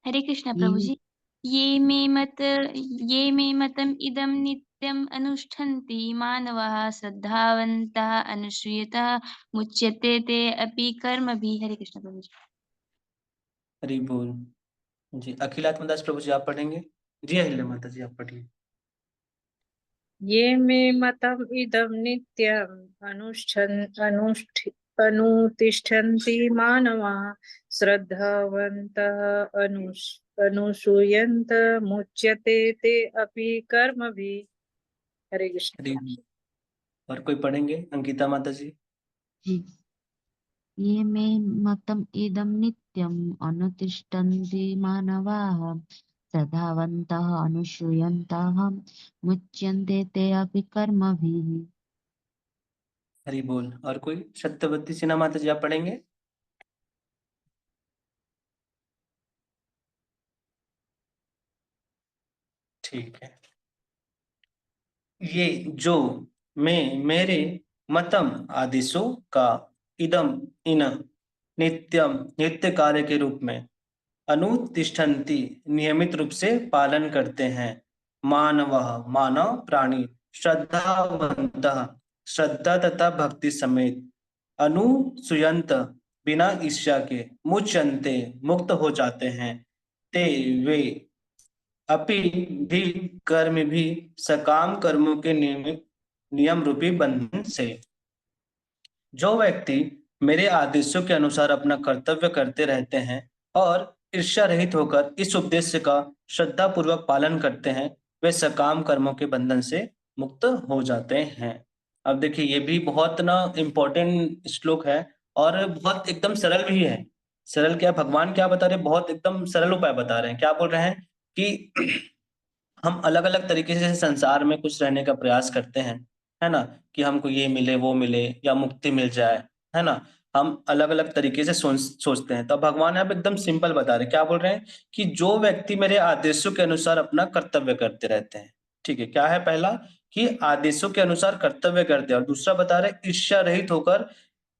हरे कृष्ण प्रभु ये जी। ये मे मतम इदम नित्यम अनुष्ठन्ति मानवाः श्रद्धावन्तः अनुसूयतः मुच्यते ते अपि कर्मभिः। हरे कृष्ण प्रभु जी। हरि बोल। जी अखिलात्मदास प्रभु जी आप पढ़ेंगे? जी अहिल्या माता जी आप पढ़िए। ये मे मतम इदम नित्यम अनुतिष्ठन्ति मानवा श्रद्धावन्तः अनुसूयन्त मुच्यते ते अपि कर्मभिः। हरे कृष्ण। हरि बोल। और कोई पढ़ेंगे? अंकिता माता जी। जी। ये मे मतम इदं नित्यम् अनुतिष्ठन्ति मानवाः श्रद्धावन्तः अनुसूयन्तः मुच्यन्ते ते अपि कर्मभिः। हरि बोल। और कोई? सत्यवती सिन्हा माता जी आप पढ़ेंगे? ठीक है। ये जो मैं मेरे मतम आदेशों का इदम इन नित्यम नित्य कार्य के रूप में अनुतिष्ठन्ति नियमित रूप से पालन करते हैं मानवः मानव प्राणी श्रद्धावन्तः श्रद्धा तथा भक्ति समेत अनुसूयन्त बिना ईर्ष्या के मुच्यन्ते मुक्त हो जाते हैं ते वे अपि भी कर्म भी सकाम कर्मों के नियम रूपी बंधन से। जो व्यक्ति मेरे आदेशों के अनुसार अपना कर्तव्य करते रहते हैं और ईर्ष्या रहित होकर इस उद्देश्य का श्रद्धा पूर्वक पालन करते हैं वे सकाम कर्मों के बंधन से मुक्त हो जाते हैं। अब देखिए ये भी बहुत ना इम्पोर्टेंट श्लोक है और बहुत एकदम सरल भी है। सरल क्या भगवान क्या बता रहे हैं? बहुत एकदम सरल उपाय बता रहे हैं। क्या बोल रहे हैं कि हम अलग-अलग तरीके से संसार में खुश रहने का प्रयास करते हैं, है ना? कि हमको ये मिले, वो मिले या मुक्ति मिल जाए, है ना? हम अलग-अलग तरीके से सोचते हैं। तो भगवान यहाँ पे एकदम सिंपल बता रहे हैं, क्या बोल रहे हैं कि जो व्यक्ति मेरे आदेशों के अनुसार अपना कर्तव्य करते रहते हैं, ठीक है? क्या है पहला कि आदेशों के अनुसार कर्तव्य करते हैं और दूसरा बता रहे हैं ईर्ष्या रहित होकर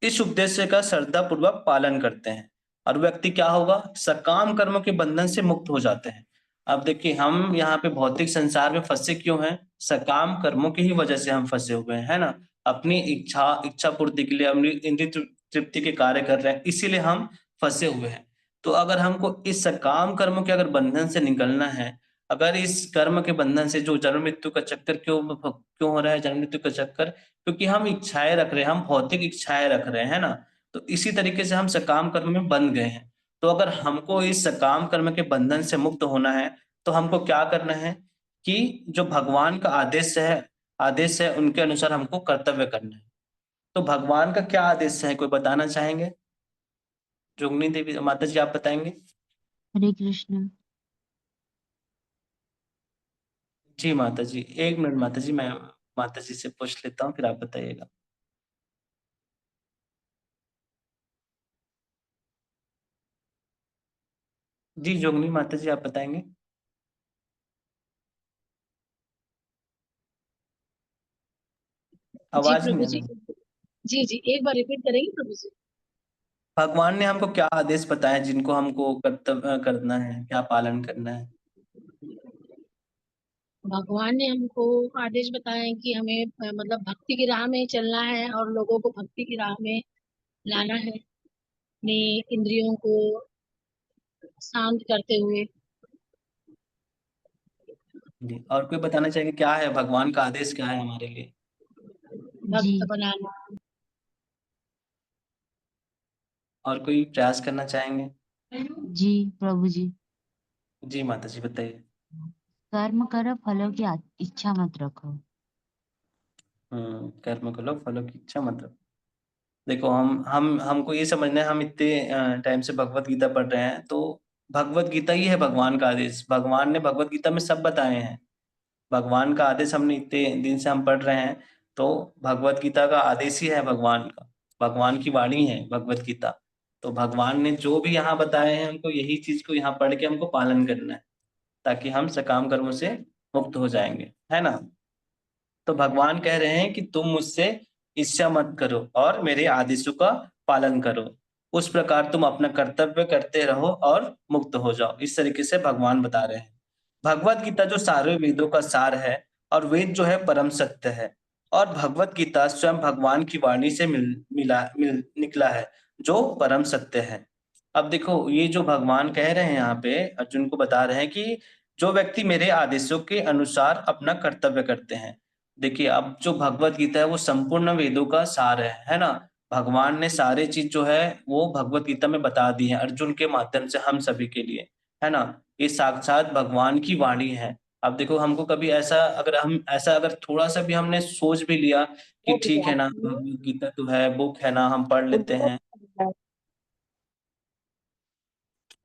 इस उद्देश्य का श्रद्धापूर्वक पालन करते हैं और व्यक्ति क्या होगा? सकाम कर्मों के बंधन से मुक्त हो जाते हैं। अब देखिए हम यहाँ पे भौतिक संसार में फंसे क्यों हैं? सकाम कर्मों की ही वजह से हम फंसे हुए हैं, है ना? अपनी इच्छा पूर्ति के लिए अपनी इंद्रिय तृप्ति के कार्य कर रहे हैं, इसीलिए हम फंसे हुए हैं। तो अगर हमको इस सकाम कर्मों के अगर बंधन से निकलना है, अगर इस कर्म के बंधन से जो जन्म मृत्यु का चक्कर क्यों हो रहा है जन्म मृत्यु का चक्कर? क्योंकि हम इच्छाएं रख रहे हैं, हम भौतिक इच्छाएं रख रहे हैं, है ना? तो इसी तरीके से हम सकाम कर्म में बंध गए हैं। तो अगर हमको इस सकाम कर्म के बंधन से मुक्त होना है तो हमको क्या करना है कि जो भगवान का आदेश है उनके अनुसार हमको कर्तव्य करना है। तो भगवान का क्या आदेश है कोई बताना चाहेंगे? जोगनी देवी माता जी आप बताएंगे? हरे कृष्ण। जी माता जी 1 मिनट माता जी मैं माता जी से पूछ लेता हूँ फिर आप बताइएगा। जी जोगनी माता जी आप बताएंगे? जी आवाज नहीं प्रभु आ जी। रही। जी जी एक बार रिपीट करेंगे प्रभु जी? भगवान ने हमको क्या आदेश बताए जिनको हमको कर्तव्य करना है, क्या पालन करना है? भगवान ने हमको आदेश बताए हैं कि हमें मतलब भक्ति की राह में चलना है और लोगों को भक्ति की राह में लाना है अपनी इंद्रियों को शांत करते हुए। जी, और कोई बताना चाहेंगे क्या है भगवान का आदेश, क्या है हमारे लिए? भक्त बनाना। और कोई प्रयास करना चाहेंगे? जी प्रभु जी। जी माता जी बताइए। कर्म करो, फलों की इच्छा मत रखो। कर्म करो, फलों की इच्छा मतलब, देखो हमको ये समझना है, हम इतने टाइम से भगवत गीता पढ़ रहे हैं, तो भगवत गीता ही है भगवान का आदेश। भगवान ने भगवत गीता में सब बताए हैं। भगवान का आदेश हमने इतने दिन से हम पढ़ रहे हैं, तो भगवत गीता का आदेश ही है भगवान का। भगवान की वाणी है भगवत गीता। तो भगवान ने जो भी यहाँ बताए हैं, हमको यही चीज को यहाँ पढ़ के हमको पालन करना है, ताकि हम सकाम कर्मों से मुक्त हो जाएंगे, है ना। तो भगवान कह रहे हैं कि तुम मुझसे ईर्ष्या मत करो और मेरे आदेशों का पालन करो। उस प्रकार तुम अपना कर्तव्य करते रहो और मुक्त हो जाओ। इस तरीके से भगवान बता रहे हैं। भगवत गीता जो सारे वेदों का सार है, और वेद जो है परम सत्य है, और भगवत गीता स्वयं भगवान की वाणी से निकला है, जो परम सत्य है। अब देखो, ये जो भगवान कह रहे हैं यहाँ पे अर्जुन को बता रहे हैं कि जो व्यक्ति मेरे आदेशों के अनुसार अपना कर्तव्य करते हैं। देखिए, अब जो भगवत गीता है वो संपूर्ण वेदों का सार है ना। भगवान ने सारे चीज जो है वो भगवत गीता में बता दी है अर्जुन के माध्यम से हम सभी के लिए, है ना। ये साक्षात भगवान की वाणी है। अब देखो, हमको कभी ऐसा अगर थोड़ा सा भी हमने सोच भी लिया कि ठीक है ना, भगवत गीता तो है, बुक है ना, हम पढ़ लेते हैं,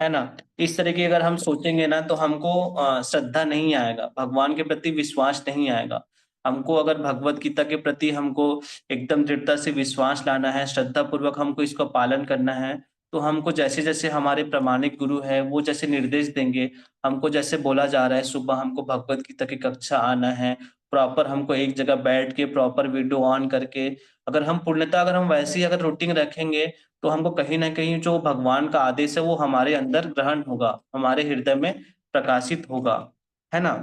है ना। इस तरह की अगर हम सोचेंगे ना, तो हमको श्रद्धा नहीं आएगा, भगवान के प्रति विश्वास नहीं आएगा। हमको अगर भगवत गीता के प्रति हमको एकदम दृढ़ता से विश्वास लाना है, श्रद्धा पूर्वक हमको इसका पालन करना है, तो हमको जैसे जैसे हमारे प्रामाणिक गुरु है वो जैसे निर्देश देंगे, हमको जैसे बोला जा रहा है सुबह हमको भगवत गीता की कक्षा आना है, प्रॉपर हमको एक जगह बैठ के प्रॉपर वीडियो ऑन करके, अगर हम वैसे ही अगर रूटीन रखेंगे, तो हमको कहीं ना कहीं जो भगवान का आदेश है वो हमारे अंदर ग्रहण होगा, हमारे हृदय में प्रकाशित होगा, है ना।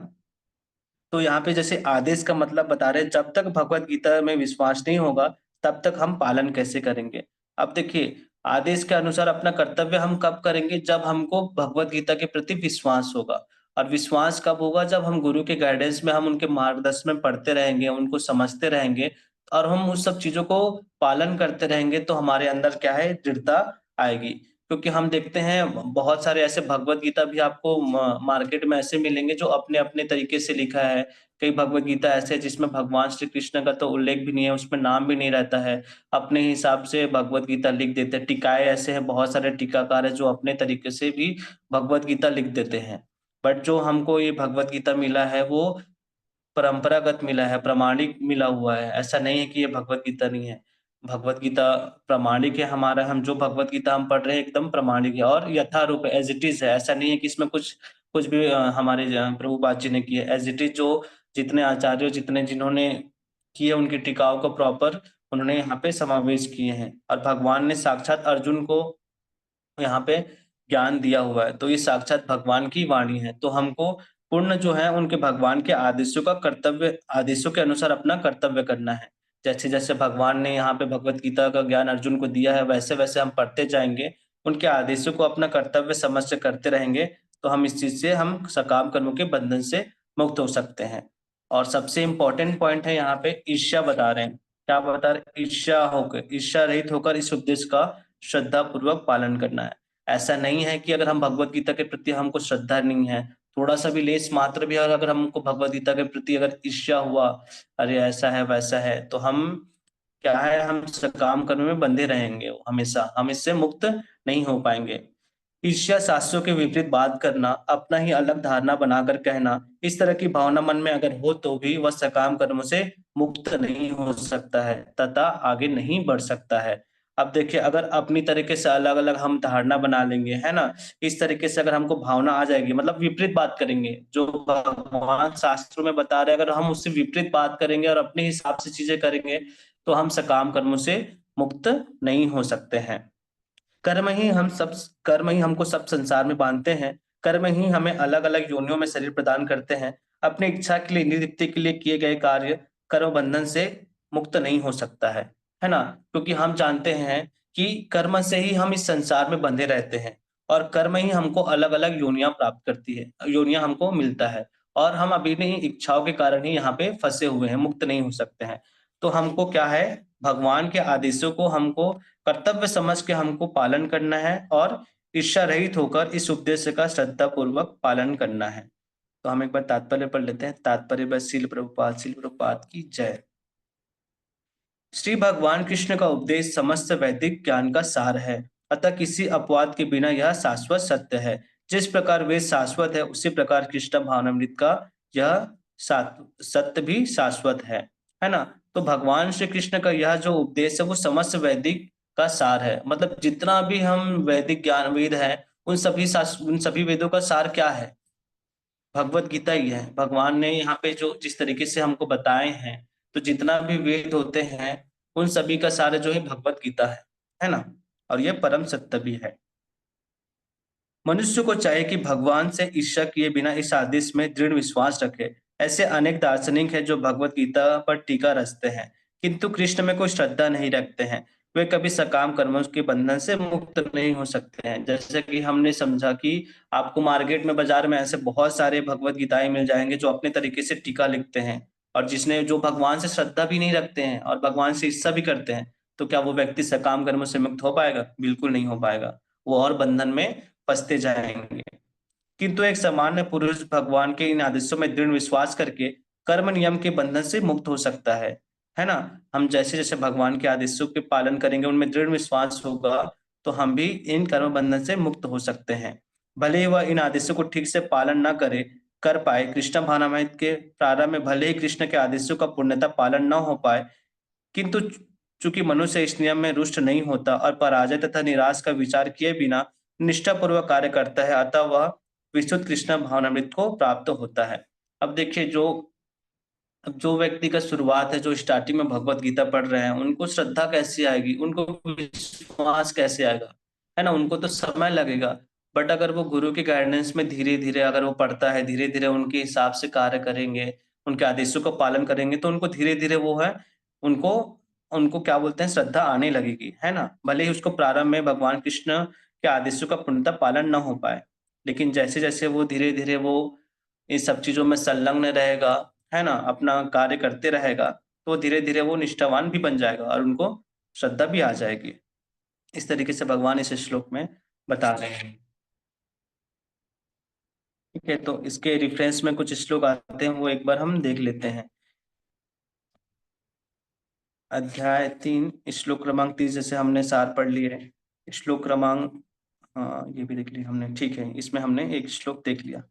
तो यहाँ पे जैसे आदेश का मतलब बता रहे हैं, जब तक भगवत गीता में विश्वास नहीं होगा, तब तक हम पालन कैसे करेंगे। अब देखिए, आदेश के अनुसार अपना कर्तव्य हम कब करेंगे, जब हमको भगवत गीता के प्रति विश्वास होगा। और विश्वास कब होगा, जब हम गुरु के गाइडेंस में, हम उनके मार्गदर्शन में पढ़ते रहेंगे, उनको समझते रहेंगे, और हम उस सब चीजों को पालन करते रहेंगे, तो हमारे अंदर क्या है, दृढ़ता आएगी। क्योंकि हम देखते हैं बहुत सारे ऐसे भगवत गीता भी आपको मार्केट में ऐसे मिलेंगे जो अपने अपने तरीके से लिखा है। कई भगवत गीता ऐसे है जिसमें भगवान श्री कृष्ण का तो उल्लेख भी नहीं है, उसमें नाम भी नहीं रहता है, अपने हिसाब से भगवत गीता लिख देते हैं। टीकाएं ऐसे हैं, बहुत सारे टीकाकार है जो अपने तरीके से भी भगवत गीता लिख देते हैं। बट जो हमको ये भगवत गीता मिला है वो परंपरागत मिला है, प्रामाणिक मिला हुआ है। ऐसा नहीं है कि ये भगवत गीता नहीं है, भगवत गीता प्रामाणिक है हमारा। हम जो भगवत गीता हम पढ़ रहे हैं एकदम प्रामाणिक है और यथारूप एज इट इज है। ऐसा नहीं है कि इसमें कुछ कुछ भी हमारे प्रभुपाद जी ने किया, एज इट इज जो जितने आचार्य जिन्होंने किए उनकी टीकाओं को प्रॉपर उन्होंने यहाँ पे समावेश किए हैं। और भगवान ने साक्षात अर्जुन को यहाँ पे ज्ञान दिया हुआ है, तो ये साक्षात भगवान की वाणी है। तो हमको पूर्ण जो है उनके भगवान के आदेशों के अनुसार अपना कर्तव्य करना है। जैसे जैसे भगवान ने यहाँ पे भगवत गीता का ज्ञान अर्जुन को दिया है, वैसे वैसे हम पढ़ते जाएंगे, उनके आदेशों को अपना कर्तव्य समझ से करते रहेंगे, तो हम इस चीज से, हम सकाम कर्मों के बंधन से मुक्त हो सकते हैं। और सबसे इम्पोर्टेंट पॉइंट है यहाँ पे, ईर्ष्या बता रहे हैं। क्या बता रहे हैं? ईर्ष्या रहित होकर इस उपदेश का श्रद्धा पूर्वक पालन करना है। ऐसा नहीं है कि अगर हम भगवत गीता के प्रति हमको श्रद्धा नहीं है, थोड़ा सा भी लेस मात्र भी अगर हमको भगवत गीता के प्रति अगर ईर्ष्या हुआ, अरे ऐसा है वैसा है, तो हम क्या है, हम सकाम कर्म में बंधे रहेंगे हमेशा, हम इससे मुक्त नहीं हो पाएंगे। ईर्ष्या, शास्त्रों के विपरीत बात करना, अपना ही अलग धारणा बनाकर कहना, इस तरह की भावना मन में अगर हो तो भी वह सकाम कर्मों से मुक्त नहीं हो सकता है तथा आगे नहीं बढ़ सकता है। अब देखिए, अगर अपनी तरीके से अलग अलग हम धारणा बना लेंगे, है ना, इस तरीके से अगर हमको भावना आ जाएगी, मतलब विपरीत बात करेंगे, जो भगवान शास्त्रों में बता रहे हैं अगर हम उससे विपरीत बात करेंगे और अपने हिसाब से चीजें करेंगे, तो हम सकाम कर्मों से मुक्त नहीं हो सकते हैं। कर्म ही हम सब कर्म ही हमको सब संसार में बांधते हैं। कर्म ही हमें अलग अलग योनियों में शरीर प्रदान करते हैं। अपनी इच्छा के लिए, निवृत्ति के लिए किए गए कार्य कर्म बंधन से मुक्त नहीं हो सकता है ना। क्योंकि हम जानते हैं कि कर्म से ही हम इस संसार में बंधे रहते हैं, और कर्म ही हमको अलग अलग योनियां प्राप्त करती है, योनियां हमको मिलता है। और हम अभी नहीं इच्छाओं के कारण ही यहाँ पे फंसे हुए हैं, मुक्त नहीं हो सकते हैं। तो हमको क्या है, भगवान के आदेशों को हमको कर्तव्य समझ के हमको पालन करना है और ईर्ष्या रहित होकर इस उपदेश का श्रद्धा पूर्वक पालन करना है। तो हम एक बार तात्पर्य पढ़ लेते हैं। तात्पर्य बस श्रील प्रभुपाद की जय। श्री भगवान कृष्ण का उपदेश समस्त वैदिक ज्ञान का सार है, अतः किसी अपवाद के बिना यह शाश्वत सत्य है। जिस प्रकार वेद शाश्वत है, उसी प्रकार कृष्ण भावनामृत का यह सत्य भी शाश्वत है ना। तो भगवान श्री कृष्ण का यह जो उपदेश है वो समस्त वैदिक का सार है। मतलब जितना भी हम वैदिक ज्ञान वेद है, उन सभी वेदों का सार क्या है, भगवत गीता ही है। भगवान ने यहाँ पे जो जिस तरीके से हमको बताए हैं, तो जितना भी वेद होते हैं उन सभी का सार जो है भगवत गीता है ना। और यह परम सत्य भी है। मनुष्य को चाहिए कि भगवान से ईर्ष्या किए बिना इस आदेश में दृढ़ विश्वास रखे। ऐसे अनेक दार्शनिक हैं जो भगवत गीता पर टीका रचते हैं, किंतु कृष्ण में कोई श्रद्धा नहीं रखते हैं। वे कभी सकाम कर्मों के बंधन से मुक्त नहीं हो सकते हैं। जैसे कि हमने समझा कि आपको मार्केट में, बाजार में ऐसे बहुत सारे भगवत गीताएं मिल जाएंगे जो अपने तरीके से टीका लिखते हैं, और जिसने जो भगवान से श्रद्धा भी नहीं रखते हैं और भगवान से ईर्ष्या भी करते हैं, तो क्या वो व्यक्ति सकाम कर्मों से मुक्त हो पाएगा? बिल्कुल नहीं हो पाएगा, वो और बंधन में फंसते जाएंगे। किंतु एक सामान्य पुरुष भगवान के इन आदेशों में दृढ़ विश्वास करके कर्म नियम के बंधन से मुक्त हो सकता है ना। हम जैसे जैसे भगवान के आदेशों के पालन करेंगे, उनमें दृढ़ विश्वास होगा, तो हम भी इन कर्म बंधन से मुक्त हो सकते हैं। भले ही वह इन आदेशों को ठीक से पालन न कर पाए। कृष्ण भावनामृत के प्रारंभ में भले ही कृष्ण के आदेशों का पूर्णतः पालन न हो पाए, किंतु चूंकि मनुष्य इस नियम में रुष्ट नहीं होता और पराजय तथा निराश का विचार किए बिना निष्ठापूर्वक कार्य करता है, अतः वह विशुद्ध कृष्ण भावनामृत को प्राप्त होता है। अब देखिए, अब जो व्यक्ति का शुरुआत है, जो स्टार्टिंग में भगवत गीता पढ़ रहे हैं, उनको श्रद्धा कैसे आएगी, उनको विश्वास कैसे आएगा, है ना। उनको तो समय लगेगा। बट अगर वो गुरु के गाइडेंस में धीरे धीरे अगर वो पढ़ता है, धीरे धीरे उनके हिसाब से कार्य करेंगे, उनके आदेशों का पालन करेंगे, तो उनको धीरे धीरे वो है, उनको उनको क्या बोलते हैं, श्रद्धा आने लगेगी, है ना। भले ही उसको प्रारंभ में भगवान कृष्ण के आदेशों का पूर्णतः पालन न हो पाए, लेकिन जैसे जैसे वो धीरे धीरे वो इन सब चीजों में संलग्न रहेगा, है ना, अपना कार्य करते रहेगा, तो धीरे धीरे वो निष्ठावान भी बन जाएगा और उनको श्रद्धा भी आ जाएगी। इस तरीके से भगवान इस श्लोक में बता रहे हैं। ठीक है, तो इसके रेफरेंस में कुछ श्लोक आते हैं, वो एक बार हम देख लेते हैं। अध्याय 3 श्लोक क्रमांक 30 जैसे हमने सार पढ़ लिए। श्लोक क्रमांक, हाँ ये भी देख लिया हमने। ठीक है, इसमें हमने एक श्लोक देख लिया।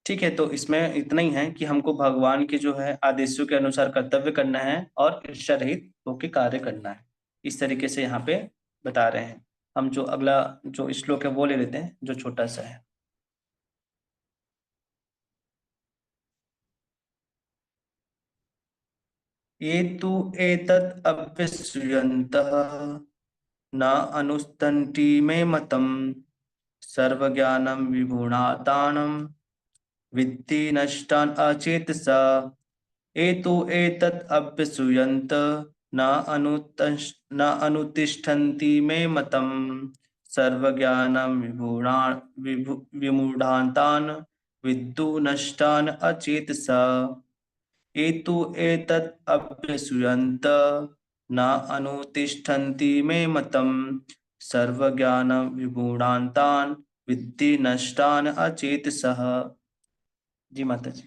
ठीक है, तो इसमें इतना ही है कि हमको भगवान के जो है आदेशों के अनुसार कर्तव्य करना है और ईर्ष्या रहित होकर कार्य करना है। इस तरीके से यहाँ पे बता रहे हैं। हम जो अगला जो श्लोक है वो ले लेते हैं, जो छोटा सा है। ये तु एतत् अभ्यसूयन्तः न अनुस्तन्ति मे मतम् सर्वज्ञानं विगुणातानं विद्धि नष्टान् अचेतसा। एतु एतत् अभ्यसूयन्त न अनुतिष्ठन्ति मे मतम् सर्वज्ञानं विमूढान्तान् विद्धु नष्टान् अचेतसा। एतु एतत् अभ्यसूयन्त न अनुतिष्ठन्ति मे मतम् सर्वज्ञानं विमूढान्तान् विद्धि नष्टान् अचेतसः। जी माता जी।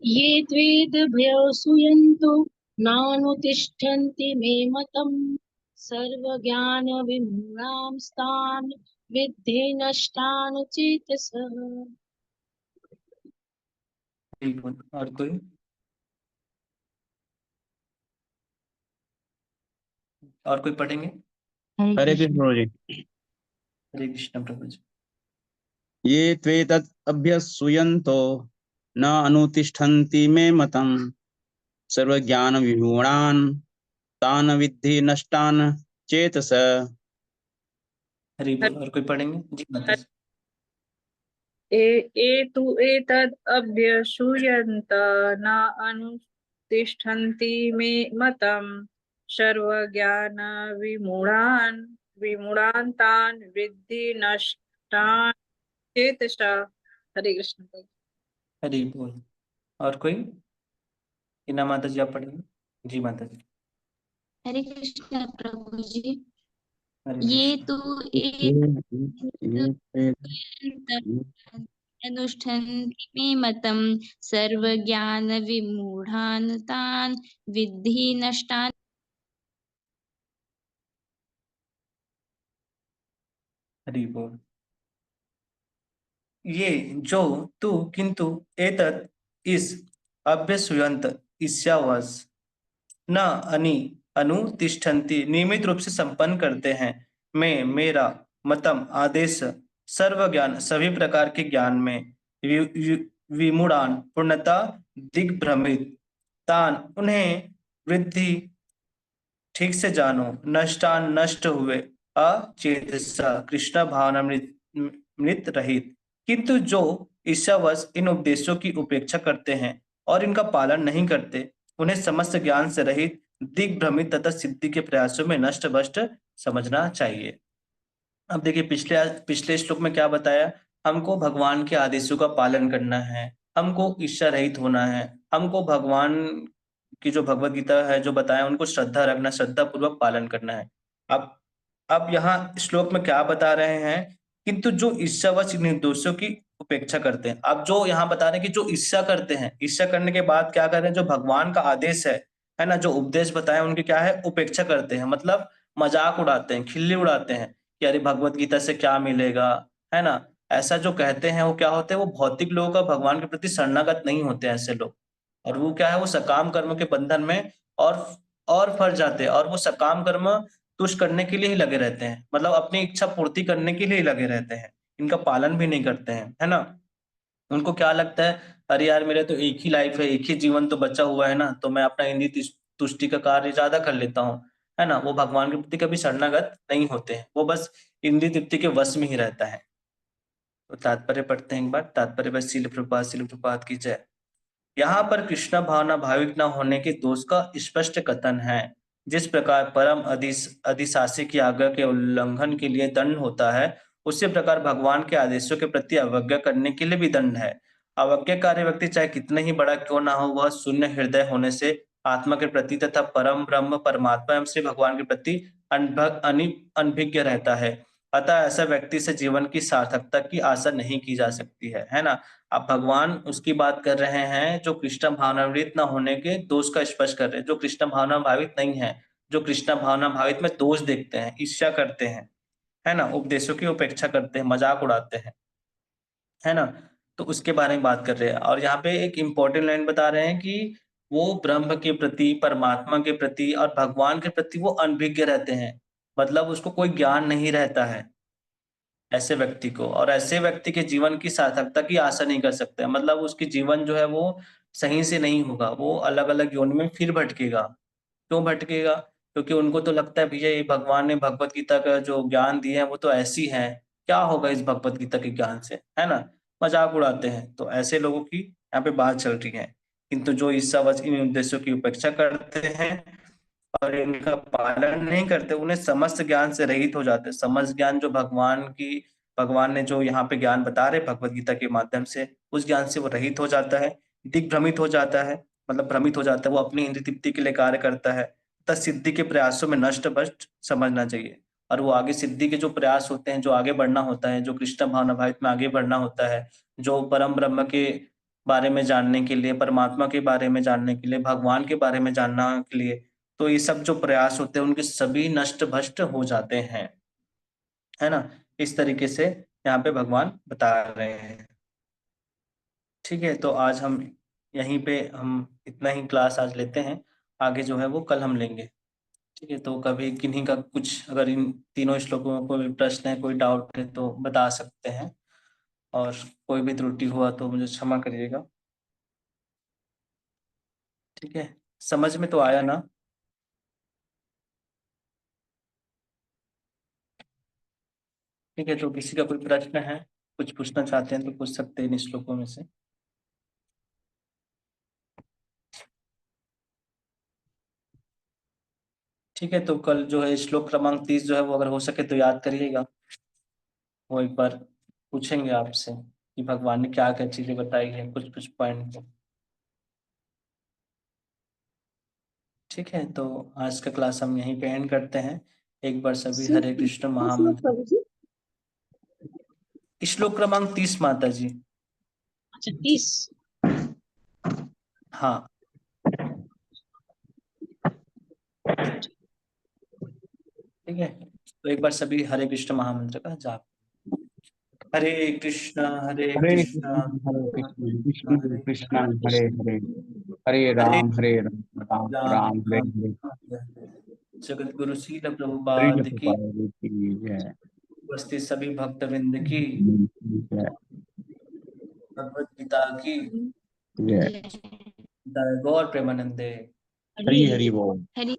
ये त्वेदभ्यसूयन्तु नानुतिष्ठन्ति मे मतम् सर्वज्ञानविमूढांस्तान् विद्धि नष्टान् चेतसः। बिल्कुल। और कोई? और कोई पढ़ेंगे? हरे हरे कृष्ण। कृष्ण प्रभु जी। हरे कृष्ण प्रभु जी। ये त्वेतत् अभ्यसूयन्तो न अनुतिष्ठन्ति मे मतम् सर्वज्ञान विमूढान् तान् विद्धि नष्टान् चेतस। हरि बोल। और कोई पढ़ेंगे? जी माता जी। एतु एतद् अभ्यसूयन्त न अनुतिष्ठन्ति मे मतम् सर्वज्ञान विमूढान् तान् विद्धि नष्टान् चेतसा। हरे कृष्ण प्रभु। हरि बोल। और कोई? टीना माता जी आप पढ़ेंगे? जी माता जी। हरे कृष्ण प्रभु जी। हरे ये कृष्ण। तो एक अनुष्ठन्ति मे मतम् सर्वज्ञान विमूढ़ान् तान् विद्धि नष्टान्। हरि बोल। ये जो तू किंतु एतत् इस अभ्यसूयंत ईर्ष्यावश न अनि अनुतिष्ठन्ति नियमित रूप से संपन्न करते हैं। मैं मेरा मतम आदेश सर्व ज्ञान सभी प्रकार के ज्ञान में विमूढ़ान पूर्णता दिग्भ्रमित तान उन्हें वृद्धि ठीक से जानो नष्टान नष्ट हुए अचेतसा कृष्ण भावनामृत रहित। किंतु जो ईर्ष्यावश इन उपदेशों की उपेक्षा करते हैं और इनका पालन नहीं करते उन्हें समस्त ज्ञान से रहित दिग्भ्रमित तथा सिद्धि के प्रयासों में नष्ट भ्रष्ट समझना चाहिए। अब देखिए पिछले पिछले श्लोक में क्या बताया, हमको भगवान के आदेशों का पालन करना है, हमको ईर्ष्या रहित होना है, हमको भगवान की जो भगवत गीता है जो बताया उनको श्रद्धा रखना, श्रद्धा पूर्वक पालन करना है। अब यहाँ श्लोक में क्या बता रहे हैं, किंतु जो ईर्ष्यावश निर्दोषों की उपेक्षा करते हैं। अब जो यहाँ बता रहे हैं कि जो ईर्ष्या करते हैं, ईर्ष्या करने के बाद क्या कर रहे हैं, जो भगवान का आदेश है ना, जो उपदेश बताए उनकी क्या है, उपेक्षा करते हैं, मतलब मजाक उड़ाते हैं, खिल्ली उड़ाते हैं कि अरे भगवत गीता से क्या मिलेगा, है ना। ऐसा जो कहते हैं वो क्या होते हैं, वो भौतिक लोगों का भगवान के प्रति शरणागत नहीं होते हैं ऐसे लोग। और वो क्या है, वो सकाम कर्म के बंधन में और और फंस जाते हैं, और वो सकाम कर्म तुष्ट करने के लिए ही लगे रहते हैं, मतलब अपनी इच्छा पूर्ति करने के लिए ही लगे रहते हैं, इनका पालन भी नहीं करते हैं, है ना। उनको क्या लगता है, अरे यार मेरे तो एक ही लाइफ है, एक ही जीवन तो बचा हुआ है ना, तो मैं अपना इंद्रिय तुष्टि का कार्य ज्यादा कर लेता हूँ, है ना। वो भगवान के प्रति कभी शरणागत नहीं होते हैं, वो बस इंद्रिय तृप्ति के वश में ही रहता है। तो तात्पर्य पढ़ते हैं एक बार, तात्पर्य बस शिल प्रपात की जय। यहाँ पर कृष्ण भावना भाविक न होने के दोष का स्पष्ट कथन है। जिस प्रकार परम अधिशासी की आज्ञा के उल्लंघन के लिए दंड होता है, उसी प्रकार भगवान के आदेशों के प्रति अवज्ञा करने के लिए भी दंड है। अवज्ञाकारी व्यक्ति चाहे कितने ही बड़ा क्यों ना हो, वह शून्य हृदय होने से आत्मा के प्रति तथा परम ब्रह्म परमात्मा एवं श्री भगवान के प्रति अनभिज्ञ रहता है। अतः ऐसा व्यक्ति से जीवन की सार्थकता की आशा नहीं की जा सकती है ना। अब भगवान उसकी बात कर रहे हैं जो कृष्ण भावनामृत न होने के दोष का स्पष्ट कर रहे हैं, जो कृष्ण भावना भावित नहीं है, जो कृष्ण भावना भावित में दोष देखते हैं, ईर्ष्या करते हैं, है ना, उपदेशों की उपेक्षा करते हैं, मजाक उड़ाते हैं, है ना। तो उसके बारे में बात कर रहे हैं, और यहाँ पे एक इंपॉर्टेंट लाइन बता रहे हैं कि वो ब्रह्म के प्रति, परमात्मा के प्रति और भगवान के प्रति वो अनभिज्ञ रहते हैं, मतलब उसको कोई ज्ञान नहीं रहता है ऐसे व्यक्ति को, और ऐसे व्यक्ति के जीवन की सार्थकता की आशा नहीं कर सकते, मतलब उसकी जीवन जो है वो सही से नहीं होगा, वो अलग अलग योनि में फिर भटकेगा। क्यों भटकेगा? क्योंकि उनको तो लगता है भैया ये भगवान ने भगवत गीता का जो ज्ञान दिए हैं वो तो ऐसी है, क्या होगा इस भगवत गीता के ज्ञान से, है ना। मजाक उड़ाते हैं, तो ऐसे लोगों की यहाँ पे बात चल रही है। किंतु जो ईर्ष्यावश इन उद्देश्यों की उपेक्षा करते हैं और इनका पालन नहीं करते, उन्हें समस्त ज्ञान से रहित हो जाते हैं। समस्त ज्ञान जो भगवान ने जो यहाँ पे ज्ञान बता रहे भगवत गीता के माध्यम से, उस ज्ञान से वो रहित हो जाता है, दिग्भ्रमित हो जाता है, मतलब भ्रमित हो जाता है, वो अपनी इंद्रिय तृप्ति के लिए कार्य करता है तथा सिद्धि के प्रयासों में नष्ट भ्रष्ट समझना चाहिए। और वो आगे सिद्धि के जो प्रयास होते हैं, जो आगे बढ़ना होता है, जो कृष्ण भावना भावित में आगे बढ़ना होता है, जो परम ब्रह्म के बारे में जानने के लिए, परमात्मा के बारे में जानने के लिए, भगवान के बारे में जानने के लिए, तो ये सब जो प्रयास होते हैं उनके सभी नष्ट भ्रष्ट हो जाते हैं, है ना। इस तरीके से यहाँ पे भगवान बता रहे हैं। ठीक है, तो आज हम यहीं पे हम इतना ही क्लास आज लेते हैं, आगे जो है वो कल हम लेंगे। ठीक है, तो कभी किन्हीं का कुछ अगर इन तीनों श्लोकों में कोई प्रश्न है, कोई डाउट है तो बता सकते हैं, और कोई भी त्रुटि हुआ तो मुझे क्षमा करिएगा। ठीक है, समझ में तो आया ना? ठीक है, तो किसी का कोई प्रश्न है, कुछ पूछना चाहते हैं तो पूछ सकते हैं इन श्लोकों में से। ठीक है, तो कल जो है श्लोक क्रमांक 30 जो है वो अगर हो सके तो याद करिएगा, वो एक बार पूछेंगे आपसे। कि भगवान ने क्या क्या चीजें बताई हैं, कुछ कुछ पॉइंट। ठीक है, तो आज का क्लास हम यहीं पे एंड करते हैं। एक बार सभी हरे कृष्ण महामंत्र। श्लोक क्रमांक 30 माता जी। अच्छा 30। हाँ, ठीक है, तो एक बार सभी हरे कृष्ण महामंत्र का जाप। हरे कृष्णा हरे हरे कृष्णा कृष्ण कृष्ण हरे कृष्ण हरे हरे हरे हरे राम राम राम हरे हरे। जगत गुरु श्रील हरि प्रभुपाद की गोपाल की जय। उपस्थित सभी भक्तवृंद की, जय भगवत गीता की जय। जय जय गौर प्रेमानंदे। हरि हरि बोल। हरि